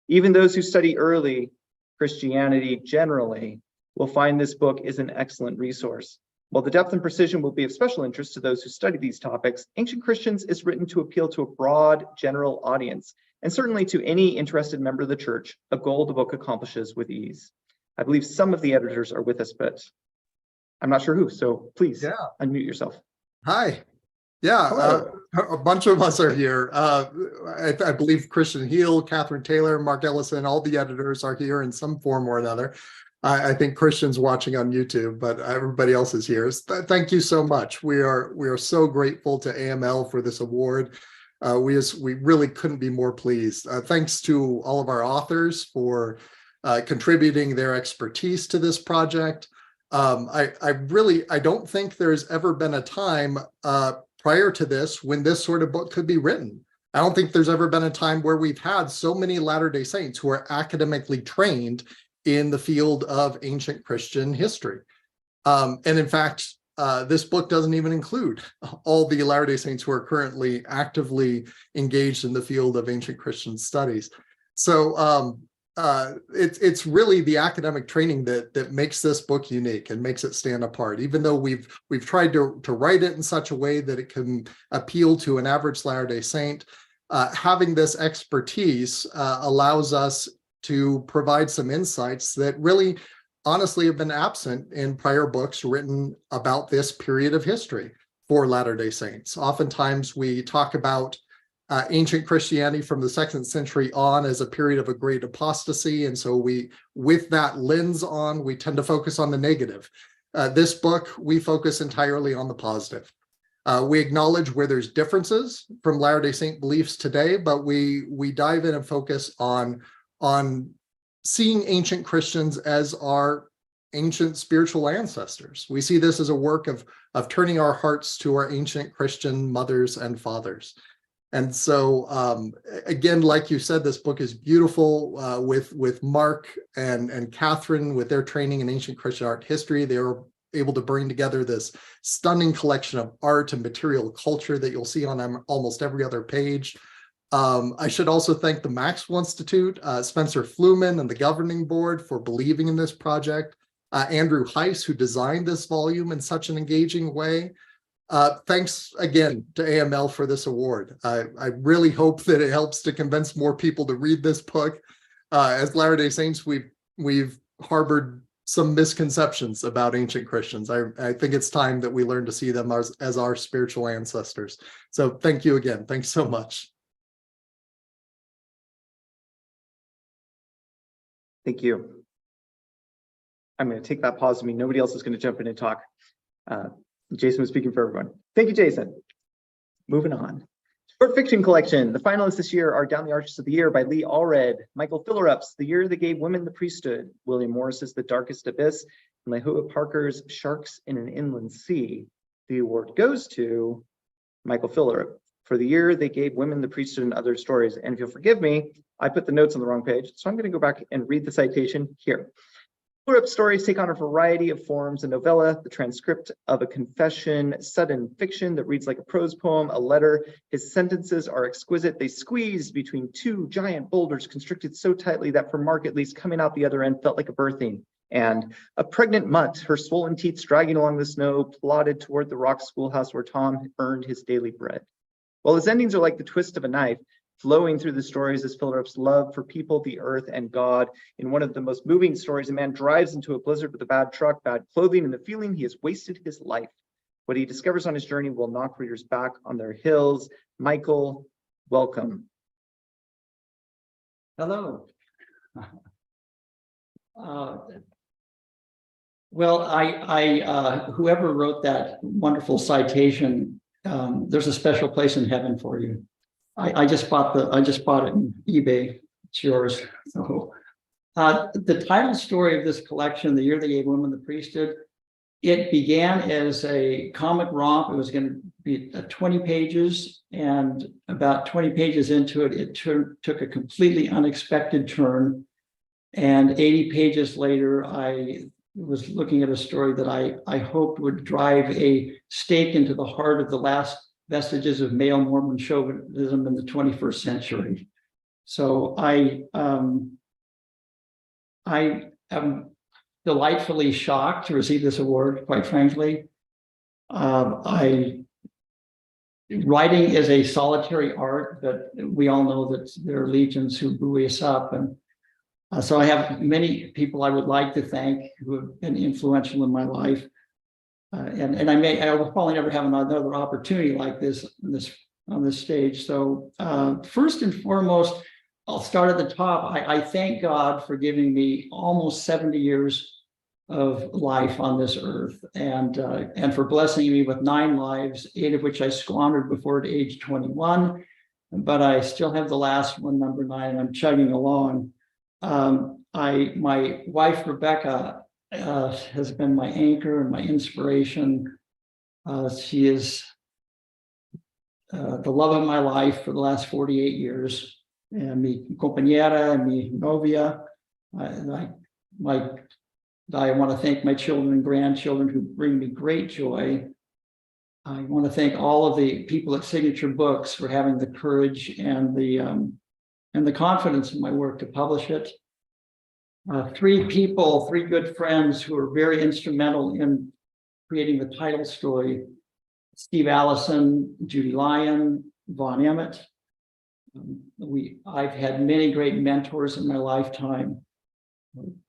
Even those who study early Christianity generally will find this book is an excellent resource. While the depth and precision will be of special interest to those who study these topics, Ancient Christians is written to appeal to a broad general audience, and certainly to any interested member of the church, a goal the book accomplishes with ease. I believe some of the editors are with us, but I'm not sure who, so please unmute yourself. Hi. Yeah, a bunch of us are here. I believe Christian Heel, Catherine Taylor, Mark Ellison, all the editors are here in some form or another. I think Christian's watching on YouTube, but everybody else is here. Thank you so much. We are so grateful to AML for this award. We really couldn't be more pleased. Thanks to all of our authors for contributing their expertise to this project. I don't think there's ever been a time prior to this when this sort of book could be written. I don't think there's ever been a time where we've had so many Latter-day Saints who are academically trained in the field of ancient Christian history. And in fact, this book doesn't even include all the Latter-day Saints who are currently actively engaged in the field of ancient Christian studies. So it's really the academic training that makes this book unique and makes it stand apart. Even though we've tried to write it in such a way that it can appeal to an average Latter-day Saint, having this expertise allows us to provide some insights that really honestly have been absent in prior books written about this period of history for Latter-day Saints. Oftentimes we talk about ancient Christianity from the 2nd century on as a period of a great apostasy. And so with that lens on, we tend to focus on the negative. This book, we focus entirely on the positive. We acknowledge where there's differences from Latter-day Saint beliefs today, but we dive in and focus on seeing ancient Christians as our ancient spiritual ancestors. We see this as a work of turning our hearts to our ancient Christian mothers and fathers. And so, again, like you said, this book is beautiful with Mark and Catherine, with their training in ancient Christian art history. They were able to bring together this stunning collection of art and material culture that you'll see on almost every other page. I should also thank the Maxwell Institute, Spencer Fluman and the governing board for believing in this project, Andrew Heiss, who designed this volume in such an engaging way. Thanks again to AML for this award. I really hope that it helps to convince more people to read this book. As Latter-day Saints, we've harbored some misconceptions about ancient Christians. I think it's time that we learn to see them as our spiritual ancestors. So thank you again. Thanks so much. Thank you. I'm going to take that pause to mean nobody else is going to jump in and talk. Jason was speaking for everyone. Thank you, Jason. Moving on. Short fiction collection. The finalists this year are Down the Arches of the Year by Lee Allred, Michael Phillerup's The Year They Gave Women the Priesthood, William Morris's The Darkest Abyss, and Lahua Parker's Sharks in an Inland Sea. The award goes to Michael Phillerup for The Year They Gave Women the Priesthood and Other Stories. And if you'll forgive me, I put the notes on the wrong page, so I'm going to go back and read the citation here. Fuller Up's stories take on a variety of forms: a novella, the transcript of a confession, sudden fiction that reads like a prose poem, a letter. His sentences are exquisite. They squeeze between two giant boulders constricted so tightly that for Mark, at least, coming out the other end felt like a birthing. And a pregnant mutt, her swollen teeth dragging along the snow, plodded toward the rock schoolhouse where Tom earned his daily bread. While his endings are like the twist of a knife, flowing through the stories is Fuller Up's love for people, the earth, and God. In one of the most moving stories, a man drives into a blizzard with a bad truck, bad clothing, and the feeling he has wasted his life. What he discovers on his journey will knock readers back on their heels. Michael, welcome. Hello. Well, whoever wrote that wonderful citation, there's a special place in heaven for you. I just bought it on eBay. It's yours. So, the title story of this collection, "The Year They Gave Women the Priesthood," it began as a comic romp. It was going to be 20 pages, and about 20 pages into it, it took a completely unexpected turn. And 80 pages later, I was looking at a story that I hoped would drive a stake into the heart of the last vestiges of male Mormon chauvinism in the 21st century. So I am delightfully shocked to receive this award, quite frankly. Writing is a solitary art, but we all know that there are legions who buoy us up. And so I have many people I would like to thank who have been influential in my life. And I will probably never have another opportunity like this on this stage. So first and foremost, I'll start at the top. I thank God for giving me almost 70 years of life on this earth, and for blessing me with 9 lives, 8 of which I squandered before age 21. But I still have the last one, number 9, and I'm chugging along. My wife, Rebecca, has been my anchor and my inspiration. She is the love of my life for the last 48 years. Mi compañera, mi novia. I want to thank my children and grandchildren who bring me great joy. I want to thank all of the people at Signature Books for having the courage and the confidence in my work to publish it. 3 good friends who are very instrumental in creating the title story: Steve Allison, Judy Lyon, Vaughn Emmett. I've had many great mentors in my lifetime: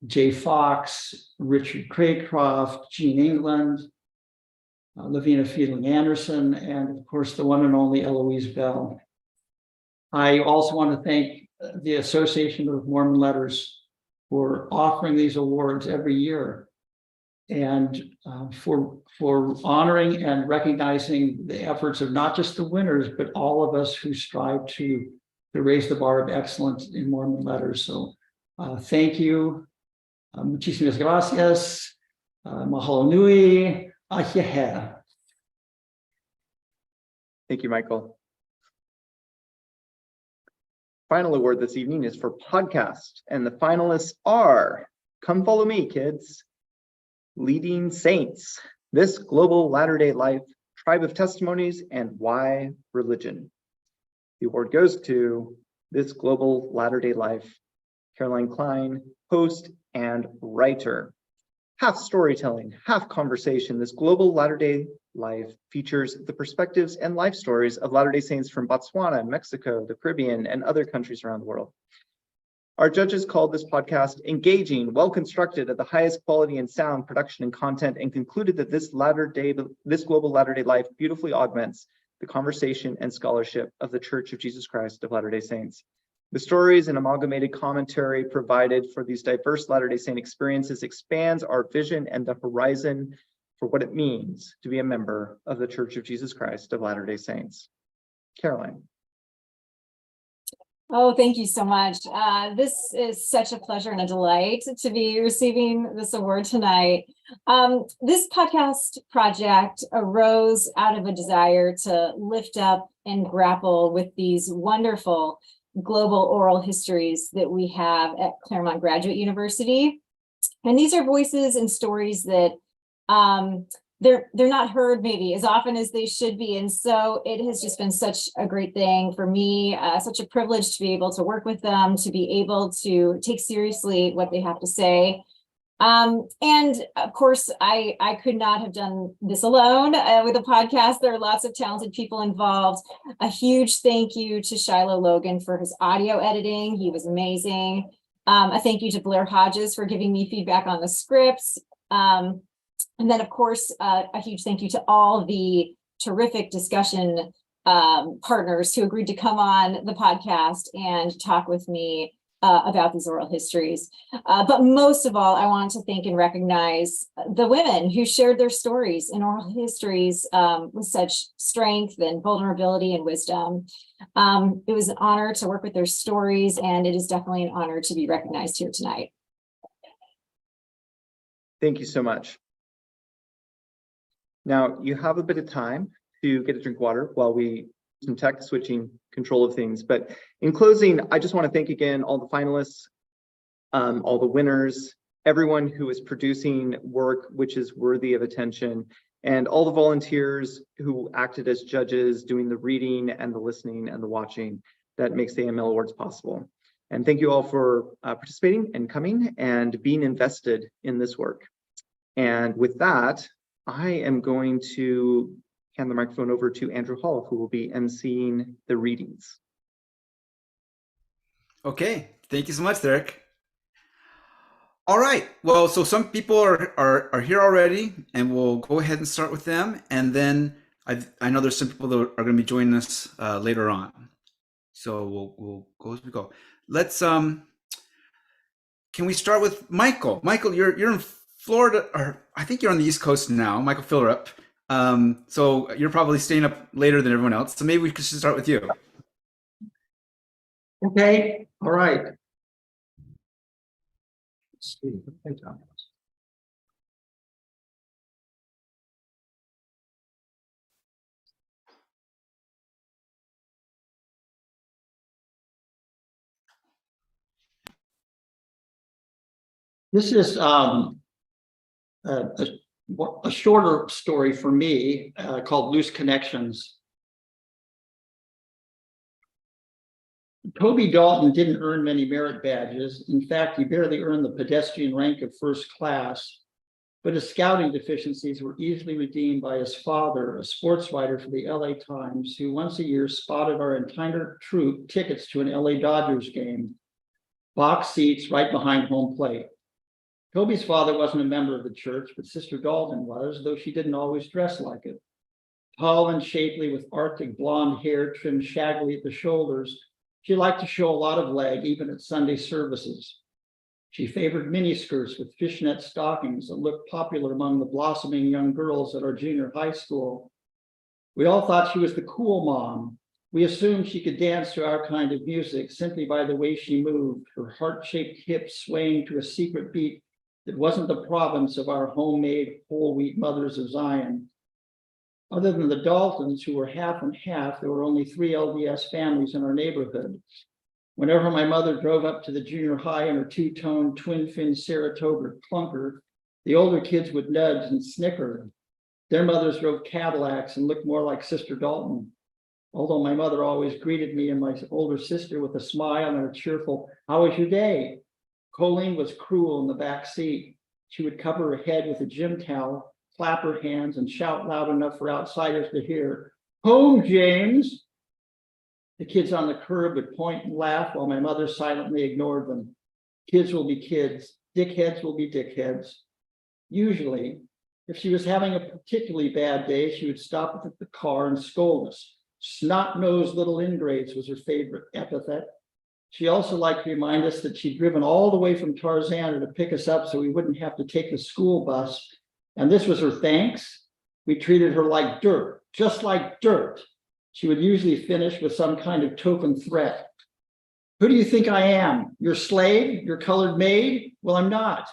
Jay Fox, Richard Craycroft, Gene England, Lavina Fiedling Anderson, and of course the one and only Eloise Bell. I also want to thank the Association of Mormon Letters for offering these awards every year, and for honoring and recognizing the efforts of not just the winners, but all of us who strive to raise the bar of excellence in Mormon letters. So thank you. Muchísimas gracias. Mahalo nui. Ahyehe. Thank you, Michael. Final award this evening is for podcast, and the finalists are, come follow me, kids, Leading Saints, This Global Latter-day Life, Tribe of Testimonies, and Why Religion. The award goes to This Global Latter-day Life, Caroline Klein, host and writer. Half storytelling, half conversation, This Global Latter-day Life features the perspectives and life stories of Latter-day Saints from Botswana, Mexico, the Caribbean, and other countries around the world. Our judges called this podcast engaging, well-constructed, at the highest quality in sound, production, and content, and concluded that this Global Latter-day Life beautifully augments the conversation and scholarship of the Church of Jesus Christ of Latter-day Saints. The stories and amalgamated commentary provided for these diverse Latter-day Saint experiences expands our vision and the horizon for what it means to be a member of the Church of Jesus Christ of Latter-day Saints. Caroline. Oh, thank you so much. This is such a pleasure and a delight to be receiving this award tonight. This podcast project arose out of a desire to lift up and grapple with these wonderful global oral histories that we have at Claremont Graduate University. And these are voices and stories that they're not heard maybe as often as they should be. And so it has just been such a great thing for me, such a privilege to be able to work with them, to be able to take seriously what they have to say. And of course, I could not have done this alone with a podcast. There are lots of talented people involved. A huge thank you to Shiloh Logan for his audio editing. He was amazing. A thank you to Blair Hodges for giving me feedback on the scripts. And then, of course, a huge thank you to all the terrific discussion partners who agreed to come on the podcast and talk with me about these oral histories. But most of all, I want to thank and recognize the women who shared their stories in oral histories with such strength and vulnerability and wisdom. It was an honor to work with their stories, and it is definitely an honor to be recognized here tonight. Thank you so much. Now, you have a bit of time to get a drink of water while we some tech switching control of things. But in closing, I just want to thank again all the finalists, all the winners, everyone who is producing work which is worthy of attention, and all the volunteers who acted as judges, doing the reading and the listening and the watching that makes the AML Awards possible. And thank you all for participating and coming and being invested in this work. And with that, I am going to hand the microphone over to Andrew Hall, who will be emceeing the readings. Okay, thank you so much, Derek. All right, well, so some people are here already, and we'll go ahead and start with them. And then I know there's some people that are going to be joining us later on. So we'll go as we go. Let's can we start with Michael? Michael, you're in Florida, or I think you're on the East Coast now, Michael Philrup. So you're probably staying up later than everyone else. So maybe we could start with you. Okay, all right. Let's see. This is a shorter story for me called Loose Connections. Toby Dalton didn't earn many merit badges. In fact, he barely earned the pedestrian rank of first class, but his scouting deficiencies were easily redeemed by his father, a sports writer for the LA Times, who once a year spotted our entire troop tickets to an LA Dodgers game, box seats right behind home plate. Toby's father wasn't a member of the church, but Sister Dalton was, though she didn't always dress like it. Tall and shapely with Arctic blonde hair trimmed shaggily at the shoulders, she liked to show a lot of leg, even at Sunday services. She favored miniskirts with fishnet stockings that looked popular among the blossoming young girls at our junior high school. We all thought she was the cool mom. We assumed she could dance to our kind of music simply by the way she moved, her heart-shaped hips swaying to a secret beat that wasn't the province of our homemade whole wheat mothers of Zion. Other than the Daltons, who were half and half, there were only 3 LDS families in our neighborhood. Whenever my mother drove up to the junior high in her two-tone twin-fin Saratoga clunker, the older kids would nudge and snicker. Their mothers drove Cadillacs and looked more like Sister Dalton. Although my mother always greeted me and my older sister with a smile and a cheerful, "How was your day?" Colleen was cruel in the back seat. She would cover her head with a gym towel, clap her hands, and shout loud enough for outsiders to hear, "Home, James!" The kids on the curb would point and laugh while my mother silently ignored them. Kids will be kids. Dickheads will be dickheads. Usually, if she was having a particularly bad day, she would stop at the car and scold us. Snot-nosed little ingrates was her favorite epithet. She also liked to remind us that she'd driven all the way from Tarzana to pick us up so we wouldn't have to take the school bus. And this was her thanks. We treated her like dirt, just like dirt. She would usually finish with some kind of token threat. "Who do you think I am? Your slave? Your colored maid? Well, I'm not.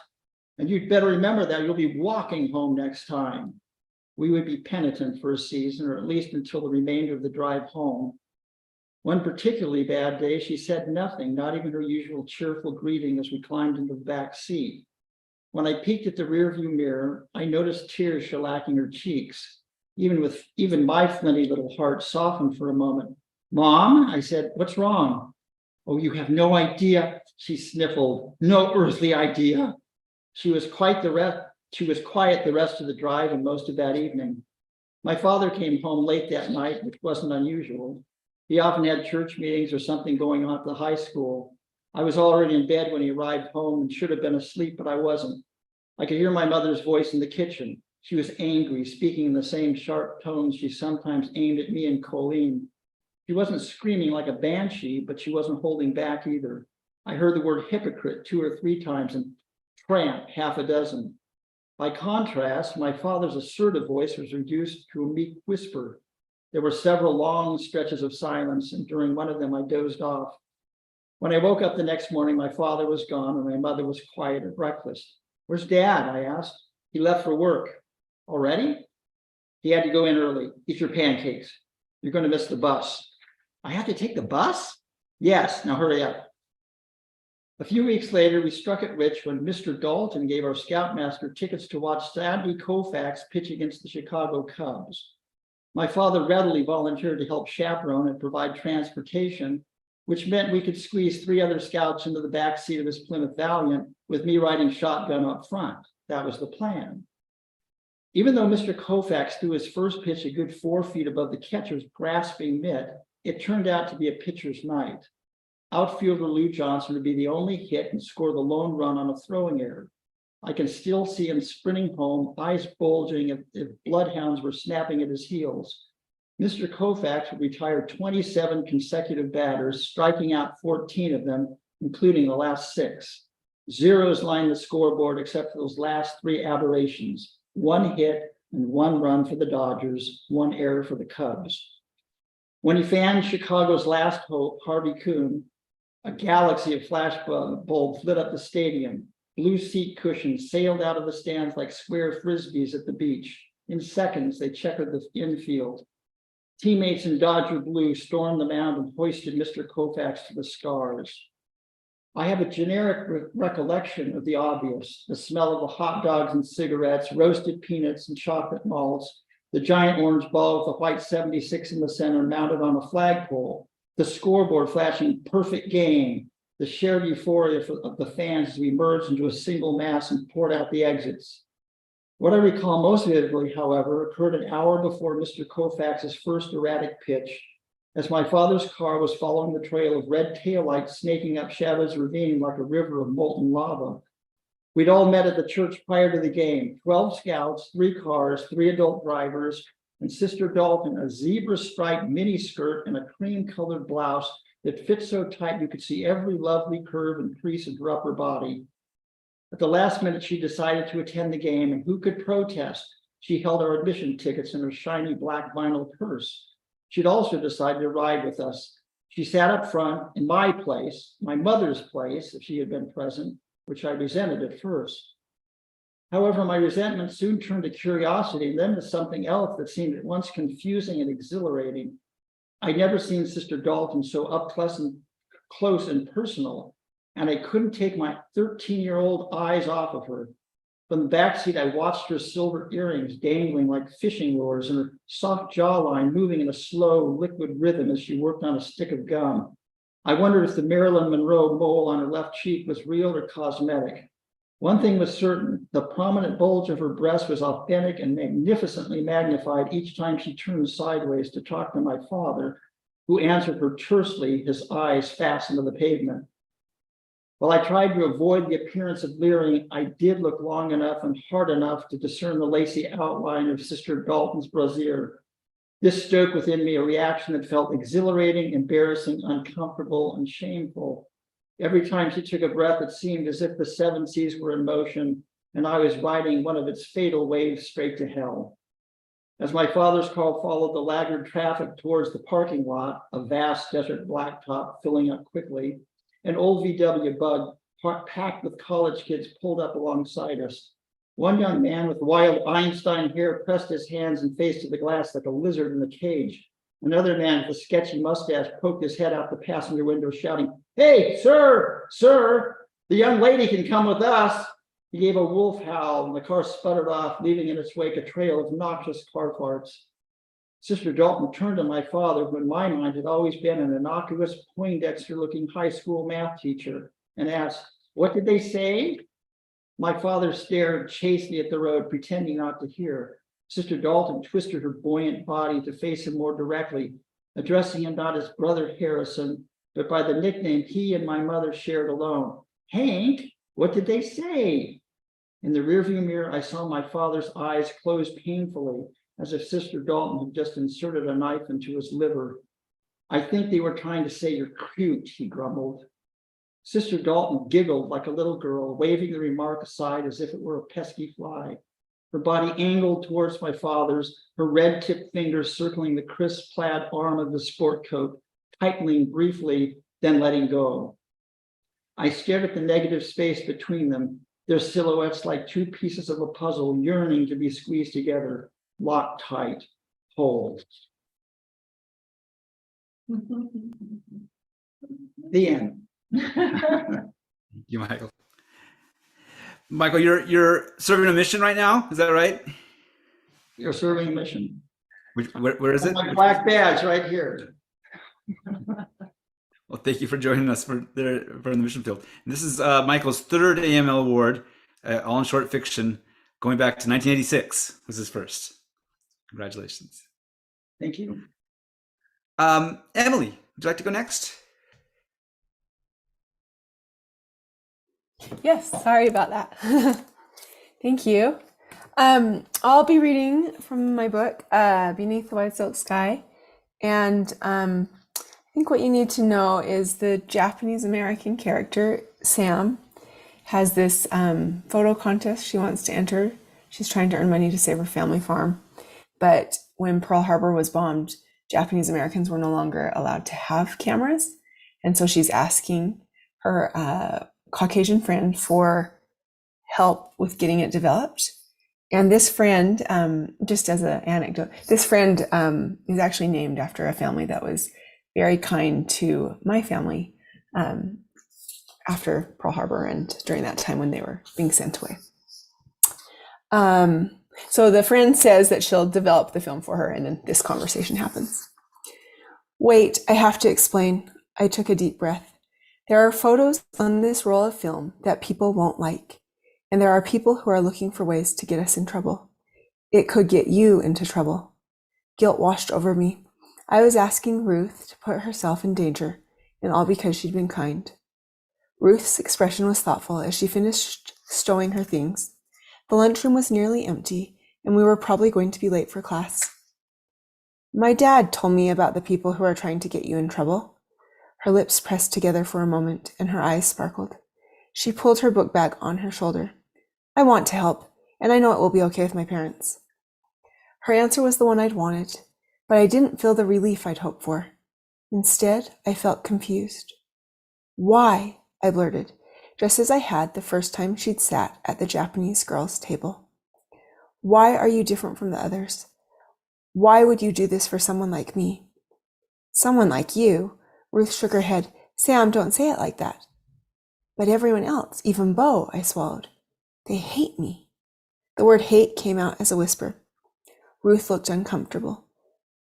And you'd better remember that you'll be walking home next time." We would be penitent for a season, or at least until the remainder of the drive home. One particularly bad day, she said nothing, not even her usual cheerful greeting as we climbed into the back seat. When I peeked at the rearview mirror, I noticed tears shellacking her cheeks. Even my flinty little heart softened for a moment. Mom, I said, what's wrong? Oh, you have no idea, she sniffled. No earthly idea. She was quiet the rest of the drive and most of that evening. My father came home late that night, which wasn't unusual. He often had church meetings or something going on at the high school. I was already in bed when he arrived home and should have been asleep, but I wasn't. I could hear my mother's voice in the kitchen. She was angry, speaking in the same sharp tones she sometimes aimed at me and Colleen. She wasn't screaming like a banshee, but she wasn't holding back either. I heard the word hypocrite 2 or 3 times and tramp half a dozen. By contrast, my father's assertive voice was reduced to a meek whisper. There were several long stretches of silence, and during one of them I dozed off. When I woke up the next morning, my father was gone and my mother was quiet at breakfast. Where's Dad? I asked. He left for work. Already? He had to go in early. Eat your pancakes. You're going to miss the bus. I have to take the bus? Yes, now hurry up. A few weeks later, we struck it rich when Mr. Dalton gave our scoutmaster tickets to watch Sandy Koufax pitch against the Chicago Cubs. My father readily volunteered to help chaperone and provide transportation, which meant we could squeeze 3 other scouts into the back seat of his Plymouth Valiant with me riding shotgun up front. That was the plan. Even though Mr. Koufax threw his first pitch a good 4 feet above the catcher's grasping mitt, it turned out to be a pitcher's night. Outfielder Lou Johnson would be the only hit and score the lone run on a throwing error. I can still see him sprinting home, eyes bulging if bloodhounds were snapping at his heels. Mr. Koufax would retire 27 consecutive batters, striking out 14 of them, including the last 6. Zeros lined the scoreboard except for those last 3 aberrations. 1 hit and 1 run for the Dodgers, 1 error for the Cubs. When he fanned Chicago's last hope, Harvey Kuhn, a galaxy of flash bulbs lit up the stadium. Blue seat cushions sailed out of the stands like square frisbees at the beach. In seconds, they checkered the infield. Teammates in Dodger blue stormed the mound and hoisted Mr. Koufax to the scars. I have a generic recollection of the obvious, the smell of the hot dogs and cigarettes, roasted peanuts and chocolate malts, the giant orange ball with the white 76 in the center mounted on a flagpole, the scoreboard flashing perfect game, the shared euphoria of the fans as we merged into a single mass and poured out the exits. What I recall most vividly, however, occurred an hour before Mr. Koufax's first erratic pitch, as my father's car was following the trail of red taillights snaking up Chavez Ravine like a river of molten lava. We'd all met at the church prior to the game, 12 scouts, 3 cars, 3 adult drivers, and Sister Dalton, a zebra-striped miniskirt and a cream-colored blouse that fit so tight you could see every lovely curve and crease of her upper body. At the last minute, she decided to attend the game, and who could protest? She held our admission tickets in her shiny black vinyl purse. She'd also decided to ride with us. She sat up front in my place, my mother's place, if she had been present, which I resented at first. However, my resentment soon turned to curiosity and then to something else that seemed at once confusing and exhilarating. I'd never seen Sister Dalton so up close and personal, and I couldn't take my 13-year-old eyes off of her. From the backseat, I watched her silver earrings dangling like fishing lures and her soft jawline moving in a slow, liquid rhythm as she worked on a stick of gum. I wondered if the Marilyn Monroe mole on her left cheek was real or cosmetic. One thing was certain, the prominent bulge of her breast was authentic and magnificently magnified each time she turned sideways to talk to my father, who answered her tersely, his eyes fastened to the pavement. While I tried to avoid the appearance of leering, I did look long enough and hard enough to discern the lacy outline of Sister Dalton's brassiere. This stoked within me a reaction that felt exhilarating, embarrassing, uncomfortable, and shameful. Every time she took a breath, it seemed as if the 7 seas were in motion and I was riding one of its fatal waves straight to hell. As my father's car followed the laggard traffic towards the parking lot, a vast desert blacktop filling up quickly, an old VW Bug packed with college kids pulled up alongside us. One young man with wild Einstein hair pressed his hands and face to the glass like a lizard in a cage. Another man with a sketchy mustache poked his head out the passenger window, shouting, "Hey, sir, the young lady can come with us." He gave a wolf howl and the car sputtered off, leaving in its wake a trail of noxious car parts. Sister Dalton turned to my father, who in my mind had always been an innocuous Poindexter-looking high school math teacher, and asked, "What did they say?" My father stared chastely at the road, pretending not to hear. Sister Dalton twisted her buoyant body to face him more directly, addressing him not as Brother Harrison, but by the nickname he and my mother shared alone. "Hank, what did they say?" In the rearview mirror, I saw my father's eyes close painfully, as if Sister Dalton had just inserted a knife into his liver. "I think they were trying to say you're cute," he grumbled. Sister Dalton giggled like a little girl, waving the remark aside as if it were a pesky fly. Her body angled towards my father's, her red-tipped fingers circling the crisp plaid arm of the sport coat, tightening briefly, then letting go. I stared at the negative space between them, their silhouettes like two pieces of a puzzle yearning to be squeezed together, locked tight, whole. The end. You, Michael. Michael, you're serving a mission right now. Is that right? You're serving a mission. Where is it? My black badge right here. Well, thank you for joining us for the mission field. And this is Michael's third AML award, all in short fiction, going back to 1986. Was his first. Congratulations. Thank you. Emily, would you like to go next? Yes, sorry about that. Thank you. I'll be reading from my book, Beneath the White Silk Sky. And I think what you need to know is the Japanese American character, Sam, has this photo contest she wants to enter. She's trying to earn money to save her family farm. But when Pearl Harbor was bombed, Japanese Americans were no longer allowed to have cameras. And so she's asking her Caucasian friend for help with getting it developed. And this friend, just as an anecdote, this friend is actually named after a family that was very kind to my family after Pearl Harbor and during that time when they were being sent away. So the friend says that she'll develop the film for her, and then this conversation happens. Wait, I have to explain. I took a deep breath. There are photos on this roll of film that people won't like, and there are people who are looking for ways to get us in trouble. It could get you into trouble. Guilt washed over me. I was asking Ruth to put herself in danger, and all because she'd been kind. Ruth's expression was thoughtful as she finished stowing her things. The lunchroom was nearly empty, and we were probably going to be late for class. My dad told me about the people who are trying to get you in trouble. Her lips pressed together for a moment, and her eyes sparkled. She pulled her book bag on her shoulder. I want to help, and I know it will be okay with my parents. Her answer was the one I'd wanted, but I didn't feel the relief I'd hoped for. Instead, I felt confused. Why? I blurted, just as I had the first time she'd sat at the Japanese girls' table. Why are you different from the others? Why would you do this for someone like me? Someone like you? Ruth shook her head. Sam, don't say it like that. But everyone else, even Bo, I swallowed. They hate me. The word hate came out as a whisper. Ruth looked uncomfortable.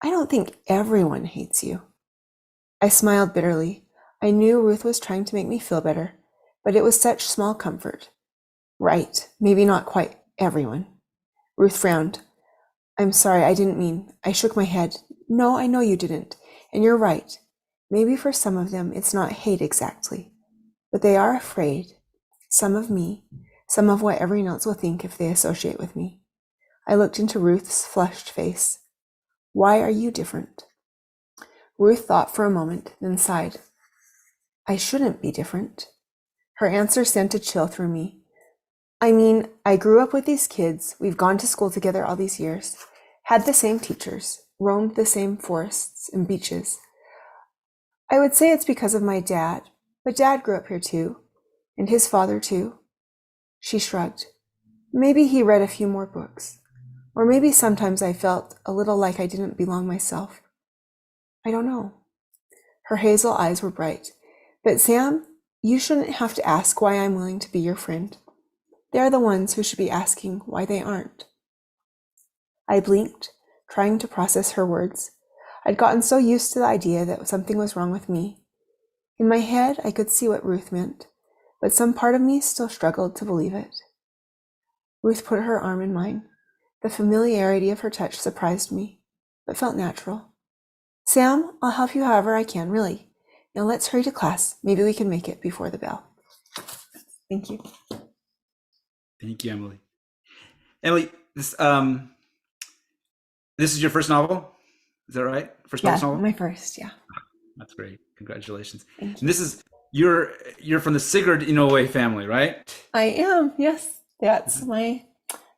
I don't think everyone hates you. I smiled bitterly. I knew Ruth was trying to make me feel better, but it was such small comfort. Right, maybe not quite everyone. Ruth frowned. I'm sorry, I didn't mean. I shook my head. No, I know you didn't. And you're right. Maybe for some of them it's not hate exactly, but they are afraid. Some of me, some of what everyone else will think if they associate with me. I looked into Ruth's flushed face. Why are you different? Ruth thought for a moment, then sighed. I shouldn't be different. Her answer sent a chill through me. I mean, I grew up with these kids, we've gone to school together all these years, had the same teachers, roamed the same forests and beaches. I would say it's because of my dad, but Dad grew up here too, and his father too. She shrugged. Maybe he read a few more books, or maybe sometimes I felt a little like I didn't belong myself. I don't know. Her hazel eyes were bright. But Sam, you shouldn't have to ask why I'm willing to be your friend. They're the ones who should be asking why they aren't. I blinked, trying to process her words. I'd gotten so used to the idea that something was wrong with me. In my head, I could see what Ruth meant, but some part of me still struggled to believe it. Ruth put her arm in mine. The familiarity of her touch surprised me, but felt natural. Sam, I'll help you however I can, really. Now let's hurry to class. Maybe we can make it before the bell. Thank you. Thank you, Emily. Emily, this is your first novel? Is that right? First published novel? My first, yeah. That's great. Congratulations. Thank you. And this is you're from the Sigurd Inoue family, right? I am, yes. That's my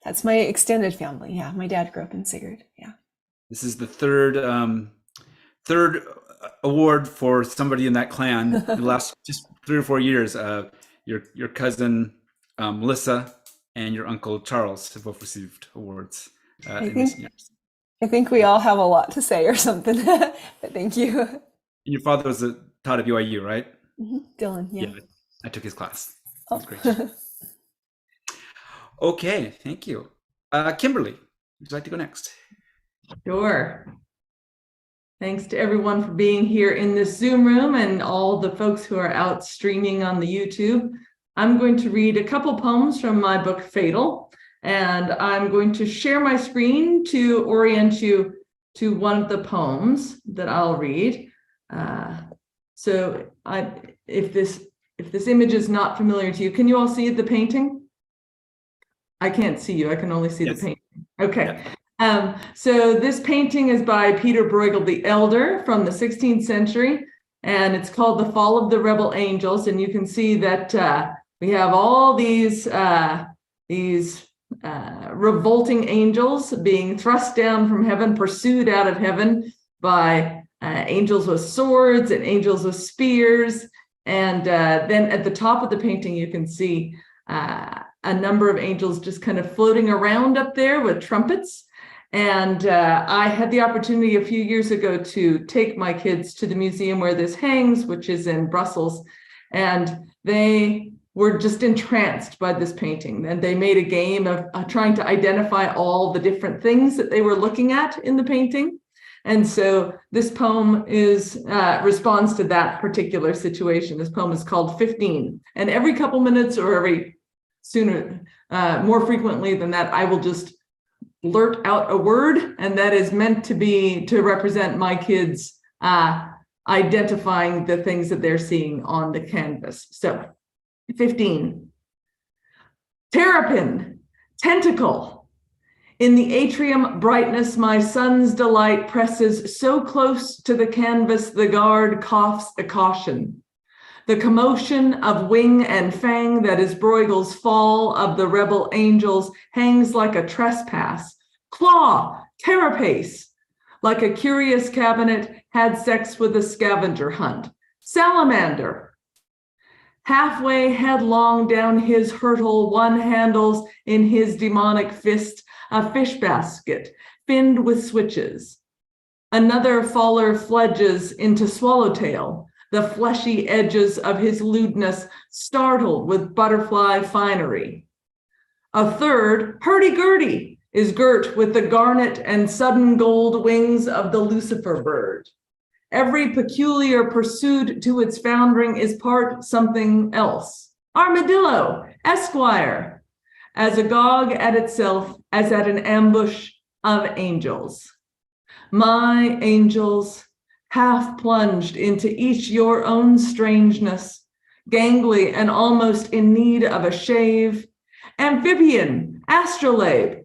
extended family. Yeah, my dad grew up in Sigurd. Yeah. This is the third award for somebody in that clan in the last just 3 or 4 years. Your cousin Melissa and your uncle Charles have both received awards in recent years. I think we all have a lot to say or something, but thank you. And your father was taught at BYU, right? Dylan, yeah. I took his class. Oh. That's great. Okay, thank you. Kimberly, would you like to go next? Sure. Thanks to everyone for being here in this Zoom room and all the folks who are out streaming on the YouTube. I'm going to read a couple poems from my book, Fatal, and I'm going to share my screen to orient you to one of the poems that I'll read. If this image is not familiar to you, can you all see the painting? I can't see you, I can only see the painting. Okay. So this painting is by Peter Bruegel the Elder from the 16th century, and it's called The Fall of the Rebel Angels. And you can see that we have all these revolting angels being thrust down from heaven, pursued out of heaven by angels with swords and angels with spears. And then at the top of the painting, you can see a number of angels just kind of floating around up there with trumpets. And I had the opportunity a few years ago to take my kids to the museum where this hangs, which is in Brussels. And they were just entranced by this painting. And they made a game of trying to identify all the different things that they were looking at in the painting. And so this poem responds to that particular situation. This poem is called 15. And every couple minutes or more frequently than that, I will just blurt out a word, and that is meant to represent my kids identifying the things that they're seeing on the canvas. So 15. Terrapin, tentacle. In the atrium brightness, my son's delight presses so close to the canvas, the guard coughs a caution. The commotion of wing and fang that is Bruegel's fall of the rebel angels hangs like a trespass. Claw, carapace, like a curious cabinet had sex with a scavenger hunt. Salamander. Halfway headlong down his hurtle, one handles in his demonic fist a fish basket finned with switches. Another faller fledges into swallowtail, the fleshy edges of his lewdness startled with butterfly finery. A third, hurdy-gurdy, is girt with the garnet and sudden gold wings of the Lucifer bird. Every peculiar pursued to its foundering is part something else. Armadillo, esquire, as agog at itself as at an ambush of angels. My angels, half plunged into each your own strangeness, gangly and almost in need of a shave. Amphibian, astrolabe,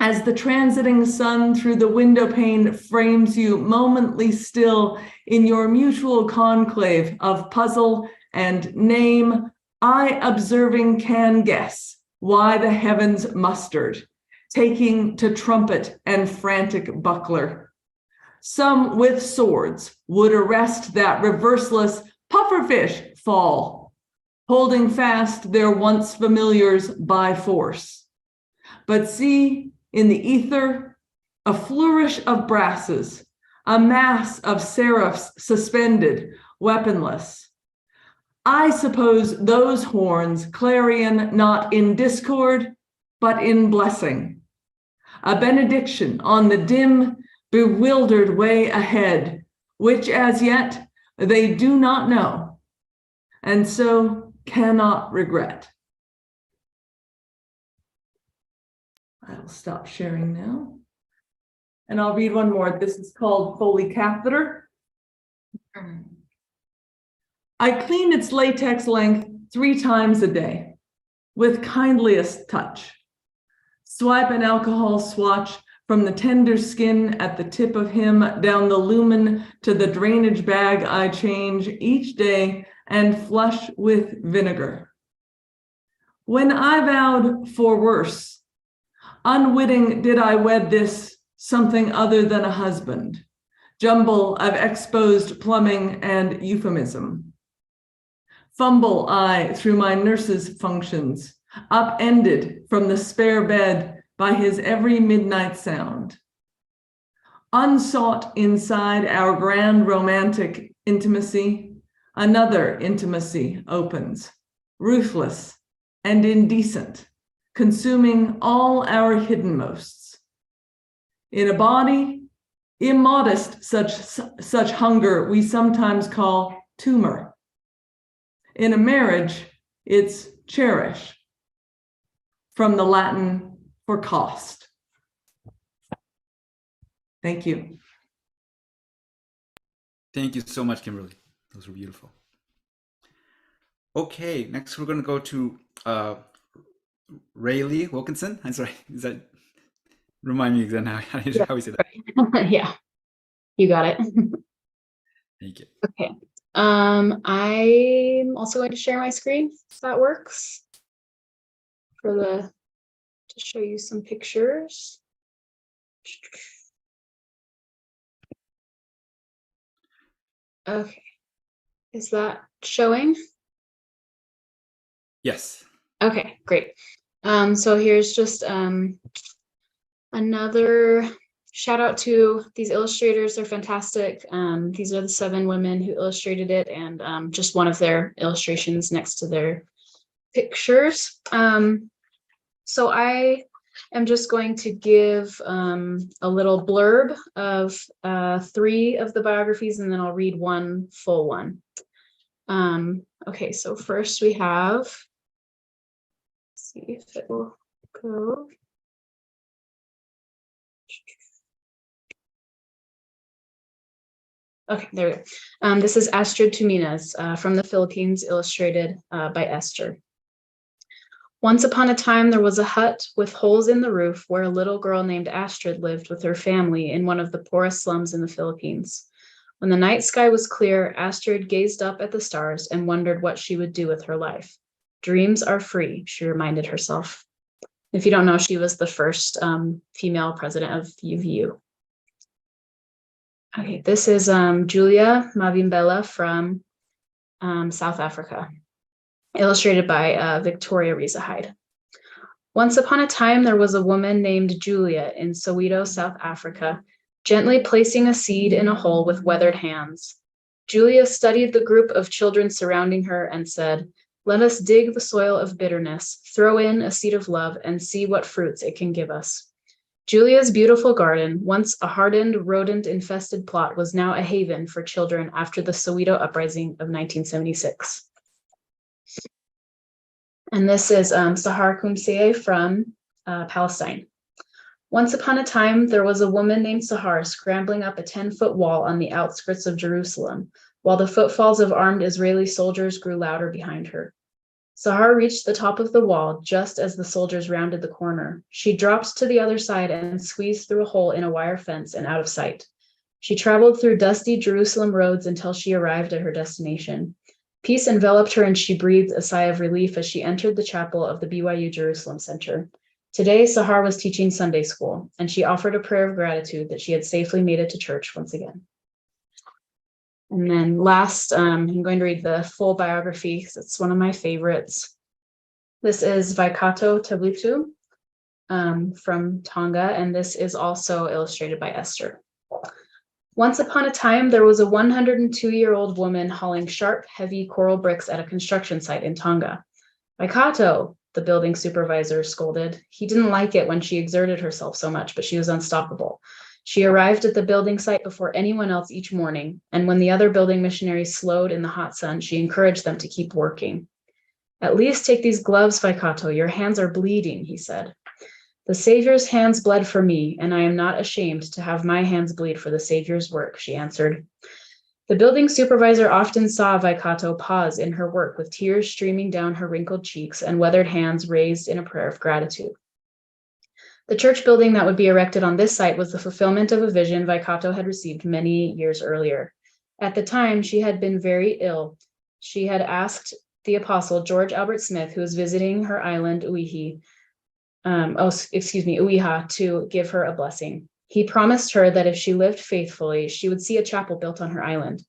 as the transiting sun through the window pane frames you momently still in your mutual conclave of puzzle and name, I observing can guess why the heavens mustered, taking to trumpet and frantic buckler. Some with swords would arrest that reverseless pufferfish fall, holding fast their once familiars by force. But see, in the ether, a flourish of brasses, a mass of seraphs suspended, weaponless. I suppose those horns clarion not in discord, but in blessing. A benediction on the dim, bewildered way ahead, which as yet they do not know, and so cannot regret. I'll stop sharing now. And I'll read one more. This is called Foley Catheter. I clean its latex length 3 times a day with kindliest touch. Swipe an alcohol swatch from the tender skin at the tip of him down the lumen to the drainage bag I change each day and flush with vinegar. When I vowed for worse, unwitting did I wed this something other than a husband, jumble of exposed plumbing and euphemism. Fumble I through my nurse's functions, upended from the spare bed by his every midnight sound. Unsought inside our grand romantic intimacy, another intimacy opens, ruthless and indecent, consuming all our hiddenmosts. In a body, immodest such hunger we sometimes call tumor. In a marriage, it's cherish, from the Latin for cost. Thank you. Thank you so much, Kimberly. Those were beautiful. Okay, next we're going to go to Rayleigh Wilkinson. I'm sorry, is that, remind me again how we say that? Yeah, you got it. Thank you. Okay. I'm also going to share my screen, if that works, to show you some pictures. Okay, is that showing? Yes. Okay, great. So here's just another shout out to these illustrators. They're fantastic. These are the 7 women who illustrated it, and just one of their illustrations next to their pictures. So I am just going to give a little blurb of 3 of the biographies, and then I'll read one full one. Okay, so first we have, let's see if it will go. Okay, there we go. This is Astrid Tuminas from the Philippines, illustrated by Esther. Once upon a time, there was a hut with holes in the roof where a little girl named Astrid lived with her family in one of the poorest slums in the Philippines. When the night sky was clear, Astrid gazed up at the stars and wondered what she would do with her life. Dreams are free, she reminded herself. If you don't know, she was the first female president of UVU. Okay, this is Julia Mavimbela from South Africa, illustrated by Victoria Riza Hyde. Once upon a time, there was a woman named Julia in Soweto, South Africa, gently placing a seed in a hole with weathered hands. Julia studied the group of children surrounding her and said, "Let us dig the soil of bitterness, throw in a seed of love, and see what fruits it can give us." Julia's beautiful garden, once a hardened, rodent-infested plot, was now a haven for children after the Soweto uprising of 1976. And this is Sahar Kumseye from Palestine. Once upon a time, there was a woman named Sahar scrambling up a 10-foot wall on the outskirts of Jerusalem, while the footfalls of armed Israeli soldiers grew louder behind her. Sahar reached the top of the wall just as the soldiers rounded the corner. She dropped to the other side and squeezed through a hole in a wire fence and out of sight. She traveled through dusty Jerusalem roads until she arrived at her destination. Peace enveloped her and she breathed a sigh of relief as she entered the chapel of the BYU Jerusalem Center. Today, Sahar was teaching Sunday school, and she offered a prayer of gratitude that she had safely made it to church once again. And then last, I'm going to read the full biography because it's one of my favorites. This is Vaikato Tabutu from Tonga, and this is also illustrated by Esther. Once upon a time, there was a 102-year-old woman hauling sharp, heavy coral bricks at a construction site in Tonga. Waikato, the building supervisor scolded. He didn't like it when she exerted herself so much, but she was unstoppable. She arrived at the building site before anyone else each morning, and when the other building missionaries slowed in the hot sun, she encouraged them to keep working. At least take these gloves, Waikato. Your hands are bleeding, he said. The Savior's hands bled for me, and I am not ashamed to have my hands bleed for the Savior's work, she answered. The building supervisor often saw Waikato pause in her work with tears streaming down her wrinkled cheeks and weathered hands raised in a prayer of gratitude. The church building that would be erected on this site was the fulfillment of a vision Waikato had received many years earlier. At the time, she had been very ill. She had asked the apostle George Albert Smith, who was visiting her island, Uiha, to give her a blessing. He promised her that if she lived faithfully, she would see a chapel built on her island.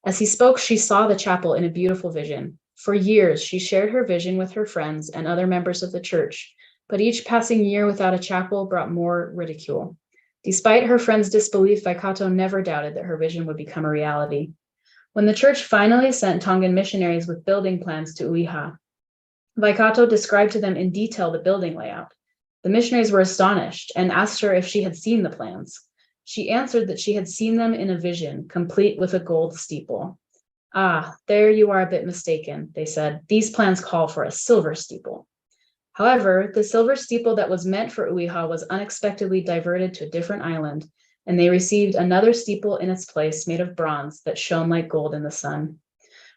As he spoke, she saw the chapel in a beautiful vision. For years, she shared her vision with her friends and other members of the church, but each passing year without a chapel brought more ridicule. Despite her friends' disbelief, Waikato never doubted that her vision would become a reality. When the church finally sent Tongan missionaries with building plans to Uiha, Waikato described to them in detail the building layout. The missionaries were astonished and asked her if she had seen the plans. She answered that she had seen them in a vision, complete with a gold steeple. Ah, there you are a bit mistaken, they said. These plans call for a silver steeple. However, the silver steeple that was meant for Uiha was unexpectedly diverted to a different island, and they received another steeple in its place made of bronze that shone like gold in the sun.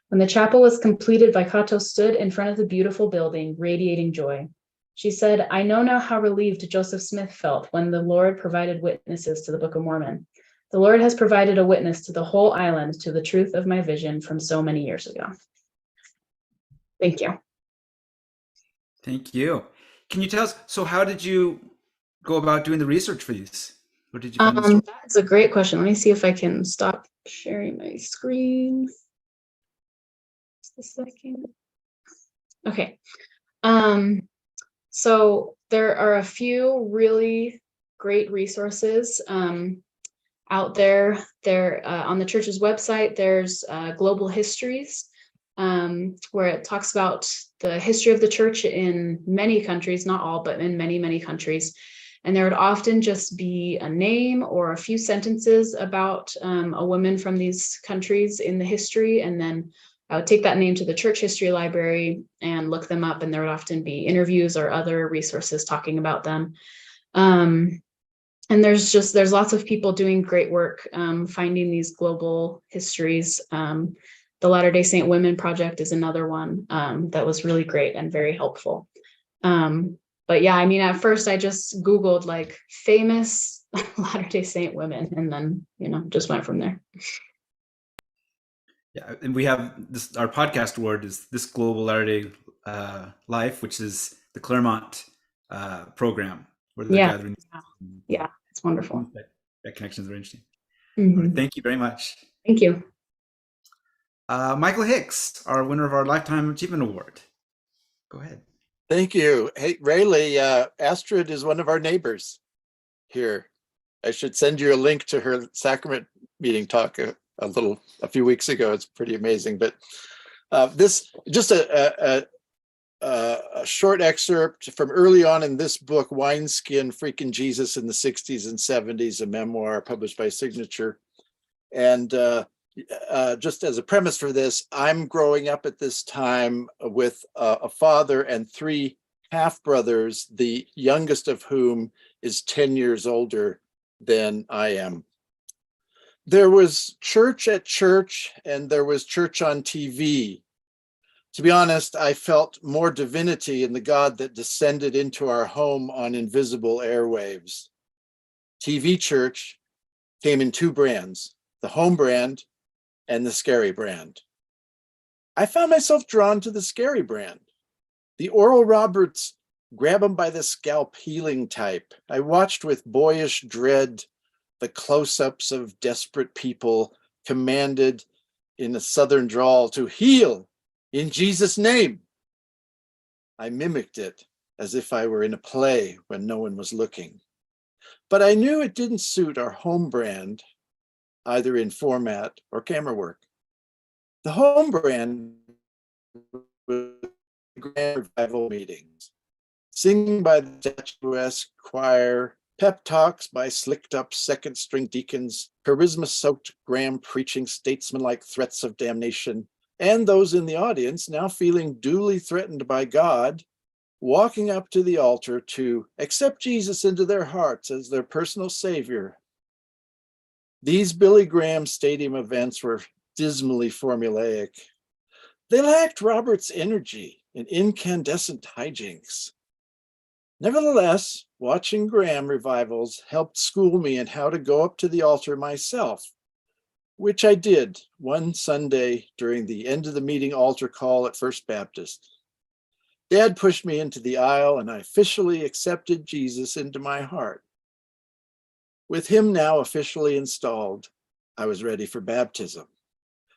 When the chapel was completed, Waikato stood in front of the beautiful building, radiating joy. She said, I know now how relieved Joseph Smith felt when the Lord provided witnesses to the Book of Mormon. The Lord has provided a witness to the whole island to the truth of my vision from so many years ago. Thank you. Thank you. Can you tell us, so how did you go about doing the research for these? Where did you find the story? That's a great question. Let me see if I can stop sharing my screen. Just a second. Okay. So there are a few really great resources out there. On the church's website, there's Global Histories, where it talks about the history of the church in many countries, not all, but in many, many countries. And there would often just be a name or a few sentences about a woman from these countries in the history, and then I would take that name to the church history library and look them up, and there would often be interviews or other resources talking about them. And there's lots of people doing great work finding these global histories. The Latter-day Saint Women Project is another one that was really great and very helpful. But yeah, I mean, at first I just Googled like famous Latter-day Saint women, and then, just went from there. Yeah, and we have this, our podcast award is This Global Latter-day Life, which is the Claremont program where they're gathering. Yeah, it's wonderful. That connection is very interesting. Mhm. Thank you very much. Thank you. Michael Hicks, our winner of our Lifetime Achievement Award. Go ahead. Thank you. Hey, Rayleigh, Astrid is one of our neighbors here. I should send you a link to her sacrament meeting talk a few weeks ago. It's pretty amazing. But this just a short excerpt from early on in this book, Wineskin, Freaking Jesus in the 60s and 70s, a memoir published by Signature. And just as a premise for this, I'm growing up at this time with a father and three half-brothers, the youngest of whom is 10 years older than I am. There was church at church, and there was church on TV. To be honest, I felt more divinity in the God that descended into our home on invisible airwaves. TV church came in two brands, the home brand and the scary brand. I found myself drawn to the scary brand. The Oral Roberts grab them by the scalp healing type. I watched with boyish dread the close-ups of desperate people commanded in a southern drawl to heal in Jesus' name. I mimicked it as if I were in a play when no one was looking. But I knew it didn't suit our home brand. either in format or camera work. The home brand was grand revival meetings, singing by the statuesque choir, pep talks by slicked up second string deacons, charisma-soaked Graham preaching statesman-like threats of damnation, and those in the audience now feeling duly threatened by God, walking up to the altar to accept Jesus into their hearts as their personal savior. These Billy Graham stadium events were dismally formulaic. They lacked Robert's energy and incandescent hijinks. Nevertheless, watching Graham revivals helped school me in how to go up to the altar myself, which I did one Sunday during the end of the meeting altar call at First Baptist. Dad pushed me into the aisle and I officially accepted Jesus into my heart. With him now officially installed, I was ready for baptism.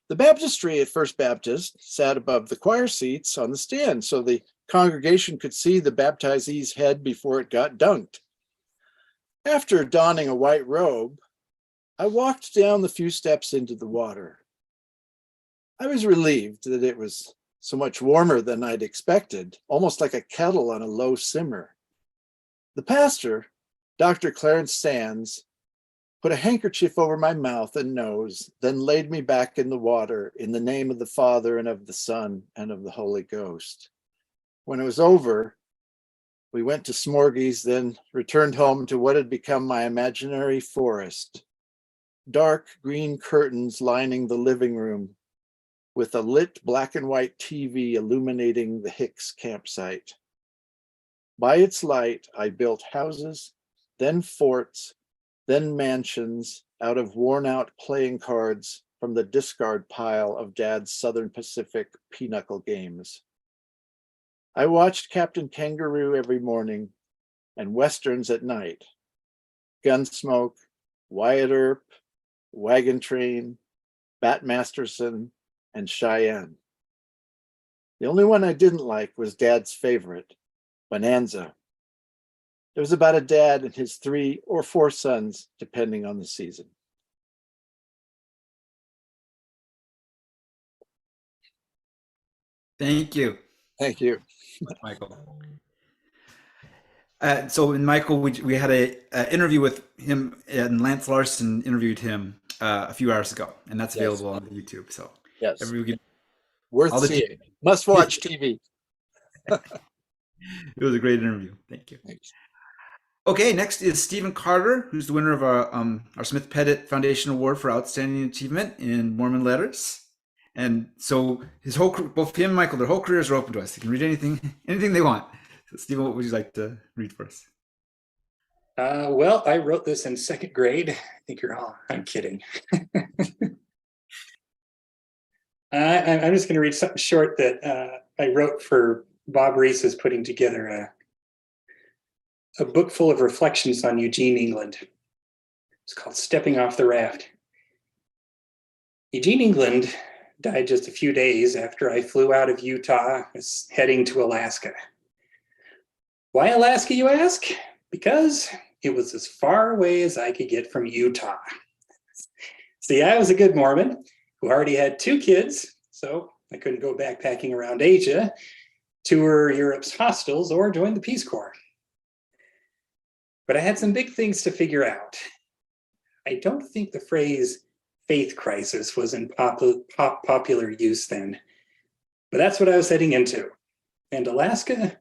The baptistry at First Baptist sat above the choir seats on the stand so the congregation could see the baptizee's head before it got dunked. After donning a white robe, I walked down the few steps into the water. I was relieved that it was so much warmer than I'd expected, almost like a kettle on a low simmer. The pastor, Dr. Clarence Sands, put a handkerchief over my mouth and nose, then laid me back in the water in the name of the Father and of the Son and of the Holy Ghost. When it was over, we went to Smorgies, then returned home to what had become my imaginary forest. Dark green curtains lining the living room, with a lit black and white TV illuminating the Hicks campsite. By its light, I built houses, then forts, then mansions out of worn-out playing cards from the discard pile of Dad's Southern Pacific pinochle games. I watched Captain Kangaroo every morning and Westerns at night. Gunsmoke, Wyatt Earp, Wagon Train, Bat Masterson, and Cheyenne. The only one I didn't like was Dad's favorite, Bonanza. It was about a dad and his 3 or 4 sons, depending on the season. Thank you. Thank you, Michael. Michael, we had a interview with him, and Lance Larson interviewed him a few hours ago, and that's available on YouTube. So yes, everybody worth seeing. Must watch TV. It was a great interview. Thank you. Thanks. Okay, next is Stephen Carter, who's the winner of our Smith Pettit Foundation Award for Outstanding Achievement in Mormon Letters. And so both him and Michael, their whole careers are open to us. They can read anything they want. So Stephen, what would you like to read for us? Well, I wrote this in 2nd grade. I think you're all, I'm kidding. I'm just going to read something short that I wrote for Bob Reese is putting together a book full of reflections on Eugene, England. It's called Stepping Off the Raft. Eugene, England died just a few days after I flew out of Utah, was heading to Alaska. Why Alaska, you ask? Because it was as far away as I could get from Utah. See, I was a good Mormon who already had 2 kids, so I couldn't go backpacking around Asia, tour Europe's hostels, or join the Peace Corps. But I had some big things to figure out. I don't think the phrase faith crisis was in popular use then, but that's what I was heading into. And Alaska,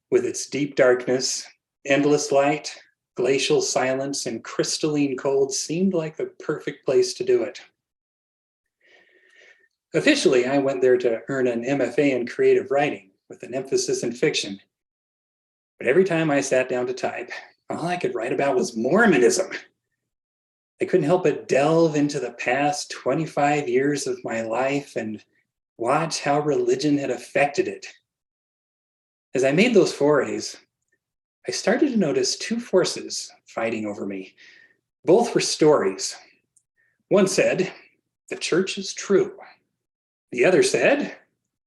with its deep darkness, endless light, glacial silence, and crystalline cold, seemed like the perfect place to do it. Officially, I went there to earn an MFA in creative writing with an emphasis in fiction. But every time I sat down to type, all I could write about was Mormonism. I couldn't help but delve into the past 25 years of my life and watch how religion had affected it. As I made those forays, I started to notice 2 forces fighting over me. Both were stories. One said, the church is true. The other said,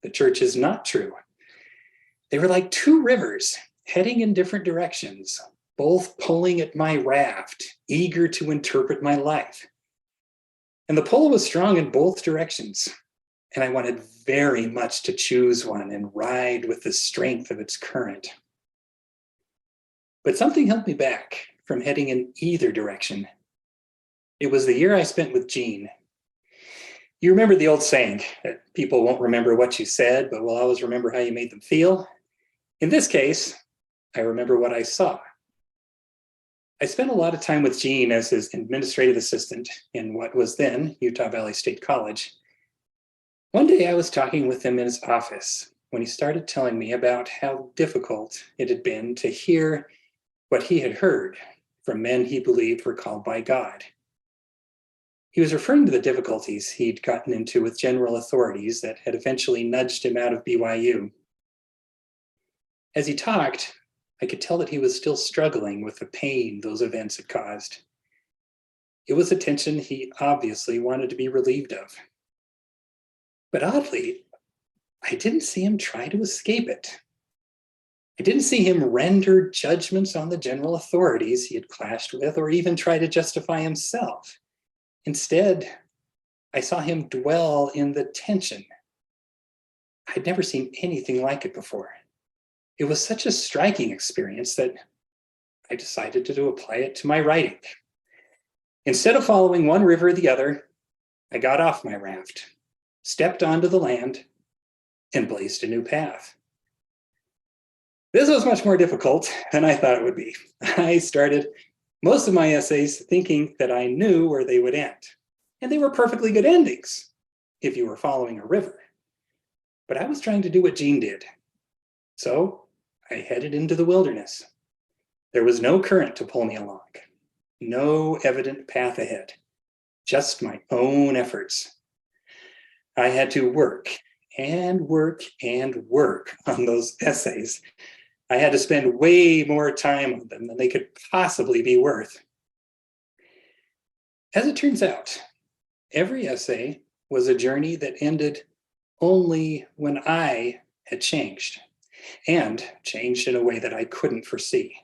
the church is not true. They were like 2 rivers heading in different directions, both pulling at my raft, eager to interpret my life. And the pull was strong in both directions. And I wanted very much to choose one and ride with the strength of its current. But something held me back from heading in either direction. It was the year I spent with Jean. You remember the old saying that people won't remember what you said, but will always remember how you made them feel? In this case, I remember what I saw. I spent a lot of time with Jean as his administrative assistant in what was then Utah Valley State College. One day I was talking with him in his office when he started telling me about how difficult it had been to hear what he had heard from men he believed were called by God. He was referring to the difficulties he'd gotten into with general authorities that had eventually nudged him out of BYU. As he talked, I could tell that he was still struggling with the pain those events had caused. It was a tension he obviously wanted to be relieved of. But oddly, I didn't see him try to escape it. I didn't see him render judgments on the general authorities he had clashed with or even try to justify himself. Instead, I saw him dwell in the tension. I'd never seen anything like it before. It was such a striking experience that I decided to apply it to my writing. Instead of following one river or the other, I got off my raft, stepped onto the land, and blazed a new path. This was much more difficult than I thought it would be. I started most of my essays thinking that I knew where they would end, and they were perfectly good endings if you were following a river. But I was trying to do what Jean did. So I headed into the wilderness. There was no current to pull me along, no evident path ahead, just my own efforts. I had to work and work and work on those essays. I had to spend way more time on them than they could possibly be worth. As it turns out, every essay was a journey that ended only when I had changed, and changed in a way that I couldn't foresee.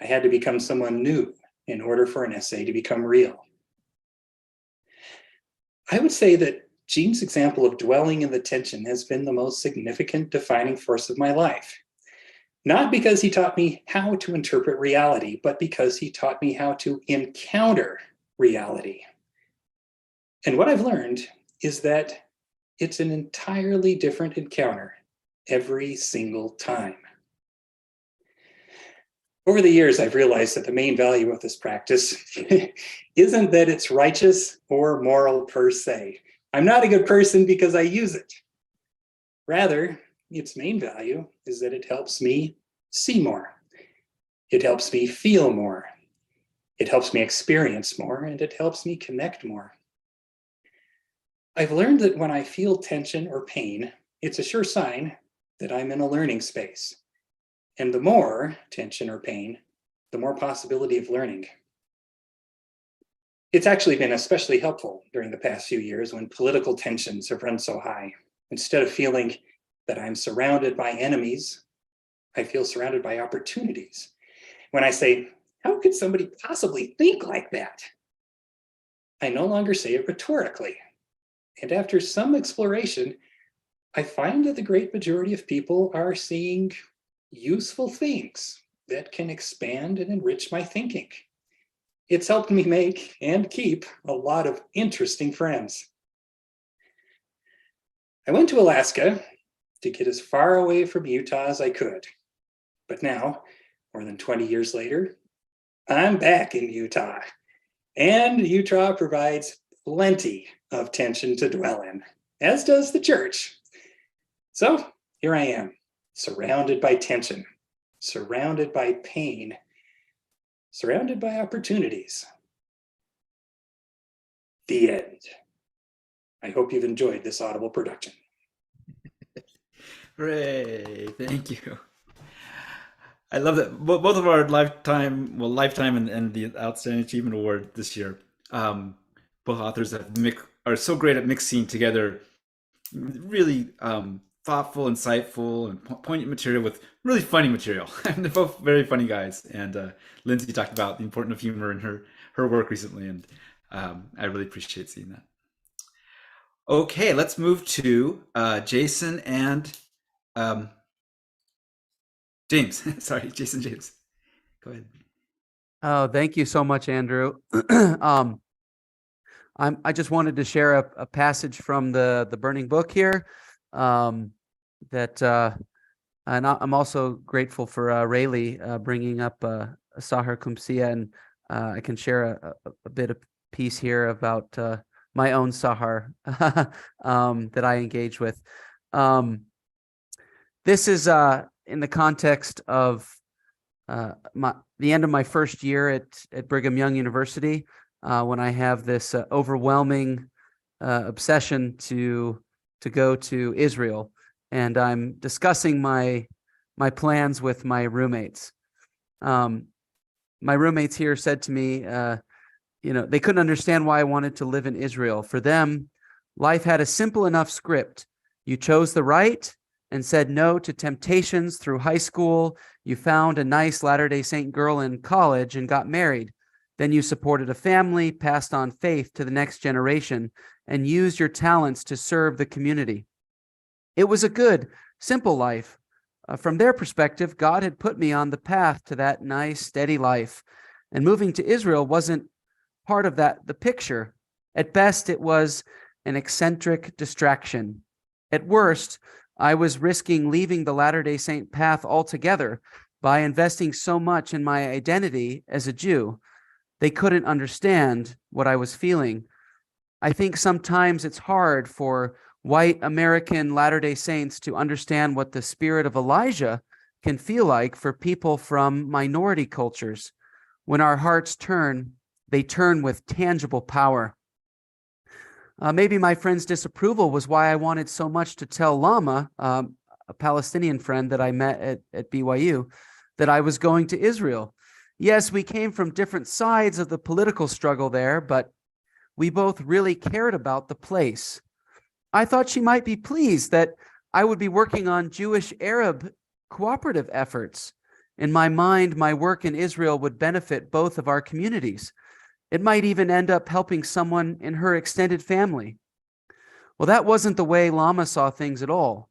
I had to become someone new in order for an essay to become real. I would say that Jean's example of dwelling in the tension has been the most significant defining force of my life. Not because he taught me how to interpret reality, but because he taught me how to encounter reality. And what I've learned is that it's an entirely different encounter every single time. Over the years, I've realized that the main value of this practice isn't that it's righteous or moral per se. I'm not a good person because I use it. Rather, its main value is that it helps me see more. It helps me feel more. It helps me experience more, and it helps me connect more. I've learned that when I feel tension or pain, it's a sure sign that I'm in a learning space. And the more tension or pain, the more possibility of learning. It's actually been especially helpful during the past few years when political tensions have run so high. Instead of feeling that I'm surrounded by enemies, I feel surrounded by opportunities. When I say, how could somebody possibly think like that? I no longer say it rhetorically. And after some exploration, I find that the great majority of people are seeing useful things that can expand and enrich my thinking. It's helped me make and keep a lot of interesting friends. I went to Alaska to get as far away from Utah as I could. But now, more than 20 years later, I'm back in Utah. And Utah provides plenty of tension to dwell in, as does the church. So here I am, surrounded by tension, surrounded by pain, surrounded by opportunities. The end. I hope you've enjoyed this Audible production. Hooray, thank you. I love that both of our lifetime and the Outstanding Achievement Award this year. Both authors are so great at mixing together really thoughtful, insightful, and poignant material with really funny material. They're both very funny guys. And Lindsay talked about the importance of humor in her work recently, and I really appreciate seeing that. Okay, let's move to Jason and James. Sorry, Jason James. Go ahead. Oh, thank you so much, Andrew. I just wanted to share a passage from the Burning Book here. And I'm also grateful for Rayleigh bringing up Sahar Kumsia, and I can share a bit of piece here about my own Sahar that I engage with. This is in the context of the end of my first year at Brigham Young University, when I have this overwhelming obsession to go to Israel, and I'm discussing my plans with my roommates. My roommates here said to me, they couldn't understand why I wanted to live in Israel. For them, life had a simple enough script. You chose the right and said no to temptations through high school. You found a nice Latter-day Saint girl in college and got married. Then you supported a family, passed on faith to the next generation, and used your talents to serve the community. It was a good, simple life. From their perspective, God had put me on the path to that nice, steady life. And moving to Israel wasn't part of the picture. At best, it was an eccentric distraction. At worst, I was risking leaving the Latter-day Saint path altogether by investing so much in my identity as a Jew. They couldn't understand what I was feeling. I think sometimes it's hard for white American Latter-day Saints to understand what the spirit of Elijah can feel like for people from minority cultures. When our hearts turn, they turn with tangible power. Maybe my friend's disapproval was why I wanted so much to tell Lama, a Palestinian friend that I met at BYU, that I was going to Israel. Yes, we came from different sides of the political struggle there, but we both really cared about the place. I thought she might be pleased that I would be working on Jewish-Arab cooperative efforts. In my mind, my work in Israel would benefit both of our communities. It might even end up helping someone in her extended family. Well, that wasn't the way Lama saw things at all.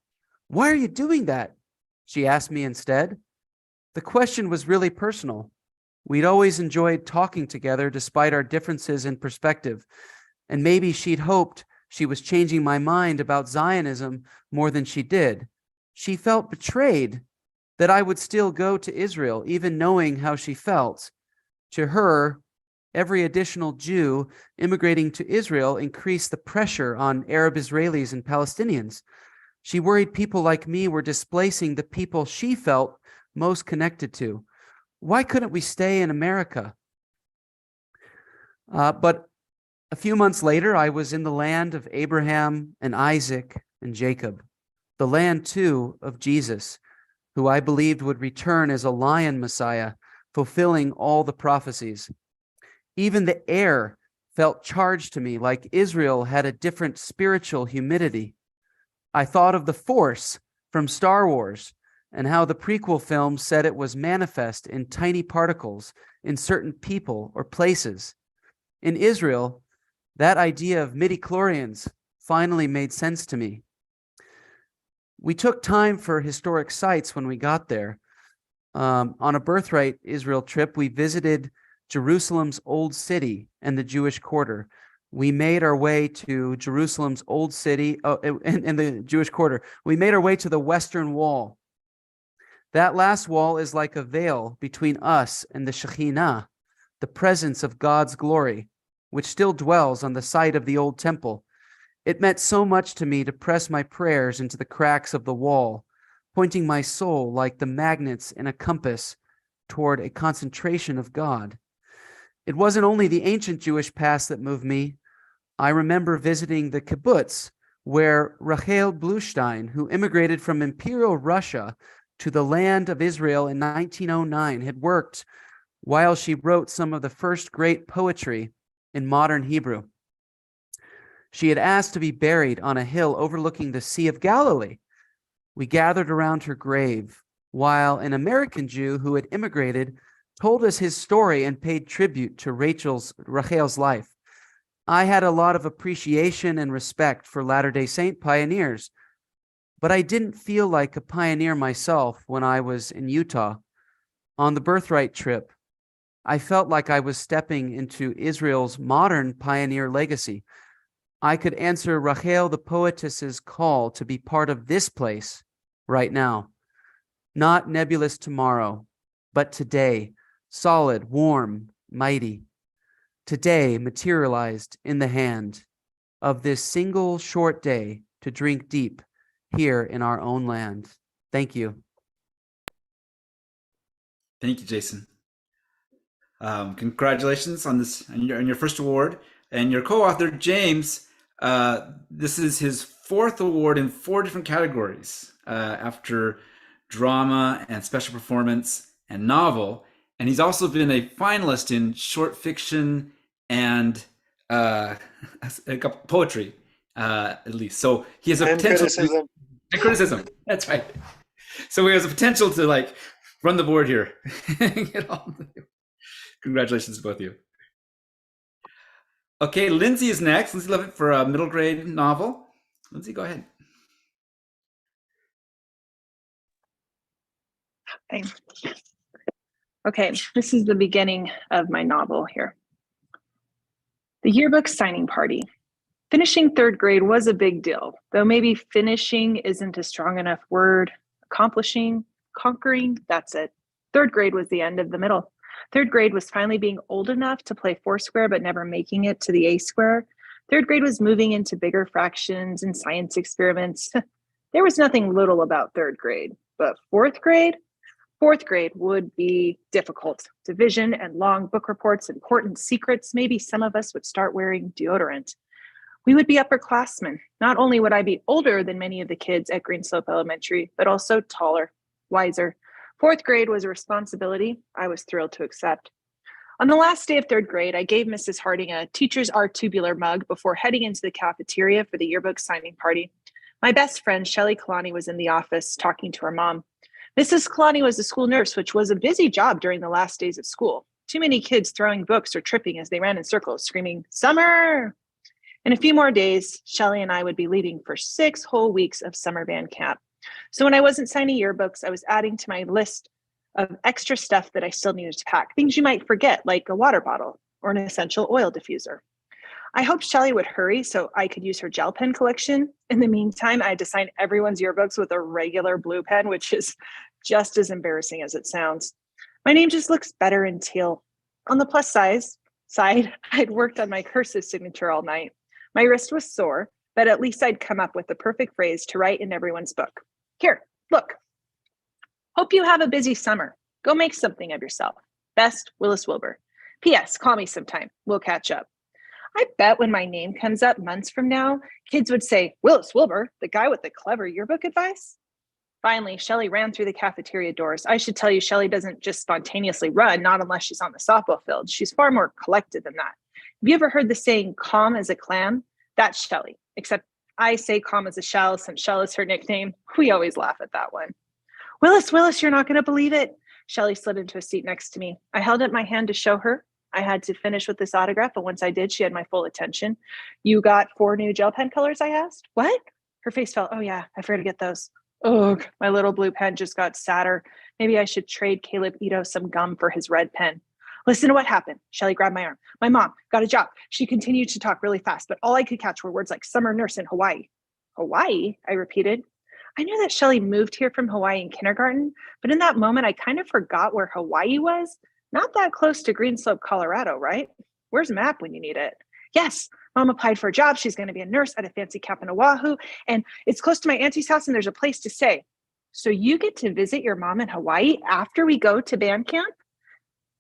Why are you doing that? She asked me instead. The question was really personal. We'd always enjoyed talking together despite our differences in perspective, and maybe she'd hoped she was changing my mind about Zionism more than she did. She felt betrayed that I would still go to Israel, even knowing how she felt. To her, every additional Jew immigrating to Israel increased the pressure on Arab Israelis and Palestinians. She worried people like me were displacing the people she felt most connected to. Why couldn't we stay in America? But a few months later, I was in the land of Abraham and Isaac and Jacob, the land, too, of Jesus, who I believed would return as a lion Messiah, fulfilling all the prophecies. Even the air felt charged to me, like Israel had a different spiritual humidity. I thought of the Force from Star Wars and how the prequel film said it was manifest in tiny particles in certain people or places. In Israel, that idea of midichlorians finally made sense to me. We took time for historic sites when we got there. On a Birthright Israel trip, we visited Jerusalem's Old City and the Jewish Quarter. We made our way to Jerusalem's Old City and the Jewish Quarter. We made our way to the Western Wall. That last wall is like a veil between us and the Shekhinah, the presence of God's glory, which still dwells on the site of the old temple. It meant so much to me to press my prayers into the cracks of the wall, pointing my soul like the magnets in a compass toward a concentration of God. It wasn't only the ancient Jewish past that moved me. I remember visiting the kibbutz where Rachel Bluestein, who immigrated from Imperial Russia to the land of Israel in 1909, had worked while she wrote some of the first great poetry in modern Hebrew. She had asked to be buried on a hill overlooking the Sea of Galilee. We gathered around her grave, while an American Jew who had immigrated told us his story and paid tribute to Rachel's life. I had a lot of appreciation and respect for Latter-day Saint pioneers, but I didn't feel like a pioneer myself when I was in Utah. On the birthright trip, I felt like I was stepping into Israel's modern pioneer legacy. I could answer Rachel the poetess's call to be part of this place right now. Not nebulous tomorrow, but today, solid, warm, mighty. Today materialized in the hand of this single short day to drink deep here in our own land. Thank you. Thank you, Jason. Congratulations on this, on your first award. And your co-author, James, this is his fourth award in 4 different categories, after drama and special performance and novel. And he's also been a finalist in short fiction and a couple poetry, at least. So he has a And potential criticism. and criticism. That's right. So he has a potential to like run the board here. Get all Congratulations to both of you. Okay, Lindsay is next. Lindsay Levitt for a middle grade novel. Lindsay, go ahead. Okay, this is the beginning of my novel here. The yearbook signing party. Finishing 3rd grade was a big deal, though maybe finishing isn't a strong enough word. Accomplishing, conquering, that's it. 3rd grade was the end of the middle. 3rd grade was finally being old enough to play Foursquare, but never making it to the A square. 3rd grade was moving into bigger fractions and science experiments. There was nothing little about 3rd grade, but 4th grade? 4th grade would be difficult. Division and long book reports, important secrets. Maybe some of us would start wearing deodorant. We would be upperclassmen. Not only would I be older than many of the kids at Green Slope Elementary, but also taller, wiser. 4th grade was a responsibility I was thrilled to accept. On the last day of 3rd grade, I gave Mrs. Harding a teacher's art tubular mug before heading into the cafeteria for the yearbook signing party. My best friend, Shelley Kalani, was in the office talking to her mom. Mrs. Kalani was a school nurse, which was a busy job during the last days of school. Too many kids throwing books or tripping as they ran in circles, screaming, "Summer!" In a few more days, Shelley and I would be leaving for 6 whole weeks of summer band camp. So when I wasn't signing yearbooks, I was adding to my list of extra stuff that I still needed to pack, things you might forget, like a water bottle or an essential oil diffuser. I hoped Shelley would hurry so I could use her gel pen collection. In the meantime, I had to sign everyone's yearbooks with a regular blue pen, which is just as embarrassing as it sounds. My name just looks better in teal. On the plus side, I'd worked on my cursive signature all night. My wrist was sore, but at least I'd come up with the perfect phrase to write in everyone's book. Here, look. Hope you have a busy summer. Go make something of yourself. Best, Willis Wilbur. P.S. Call me sometime. We'll catch up. I bet when my name comes up months from now, kids would say, Willis Wilbur, the guy with the clever yearbook advice? Finally, Shelley ran through the cafeteria doors. I should tell you, Shelley doesn't just spontaneously run, not unless she's on the softball field. She's far more collected than that. Have you ever heard the saying, calm as a clam? That's Shelley, except I say calm as a shell since Shell is her nickname. We always laugh at that one. Willis, you're not going to believe it. Shelley slid into a seat next to me. I held up my hand to show her. I had to finish with this autograph, but once I did, she had my full attention. You got 4 new gel pen colors, I asked. What? Her face fell. Oh yeah, I forgot to get those. Ugh, my little blue pen just got sadder. Maybe I should trade Caleb Ito some gum for his red pen. Listen to what happened. Shelley grabbed my arm. My mom got a job. She continued to talk really fast, but all I could catch were words like summer nurse in Hawaii. Hawaii? I repeated. I knew that Shelley moved here from Hawaii in kindergarten, but in that moment, I kind of forgot where Hawaii was. Not that close to Green Slope, Colorado, right? Where's a map when you need it? Yes, Mom applied for a job. She's going to be a nurse at a fancy camp in Oahu, and it's close to my auntie's house, and there's a place to stay. So you get to visit your mom in Hawaii after we go to band camp?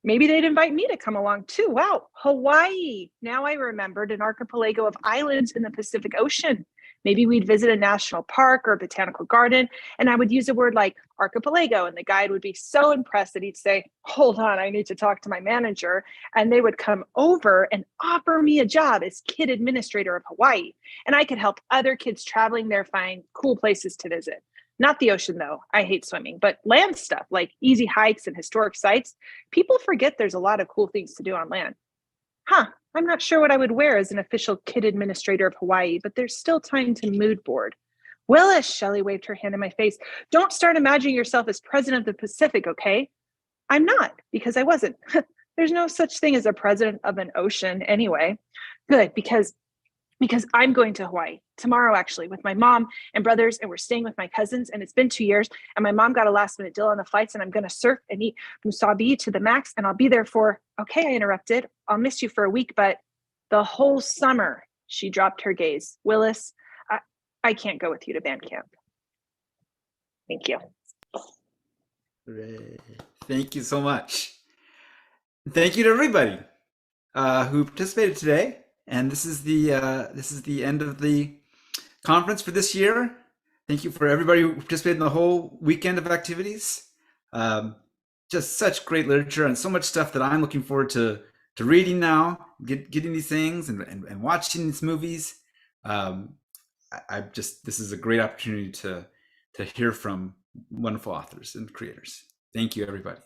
Maybe they'd invite me to come along too. Wow, Hawaii. Now I remembered an archipelago of islands in the Pacific Ocean. Maybe we'd visit a national park or a botanical garden, and I would use a word like archipelago, and the guide would be so impressed that he'd say, hold on, I need to talk to my manager. And they would come over and offer me a job as kid administrator of Hawaii. And I could help other kids traveling there find cool places to visit. Not the ocean, though. I hate swimming, but land stuff like easy hikes and historic sites. People forget there's a lot of cool things to do on land. Huh, I'm not sure what I would wear as an official kid administrator of Hawaii, but there's still time to mood board. Willis, Shelley waved her hand in my face. Don't start imagining yourself as president of the Pacific, okay? I'm not, because I wasn't. There's no such thing as a president of an ocean anyway. Good, because I'm going to Hawaii tomorrow, actually, with my mom and brothers, and we're staying with my cousins, and it's been 2 years, and my mom got a last minute deal on the flights, and I'm going to surf and eat musabi to the max, and I'll be there for, okay, I interrupted. I'll miss you for a week, but the whole summer. She dropped her gaze. Willis, I can't go with you to band camp. Thank you. Great. Thank you so much. Thank you to everybody who participated today. And this is the end of the conference for this year. Thank you for everybody who participated in the whole weekend of activities. Just such great literature and so much stuff that I'm looking forward to reading now, getting these things and watching these movies. This is a great opportunity to hear from wonderful authors and creators. Thank you, everybody.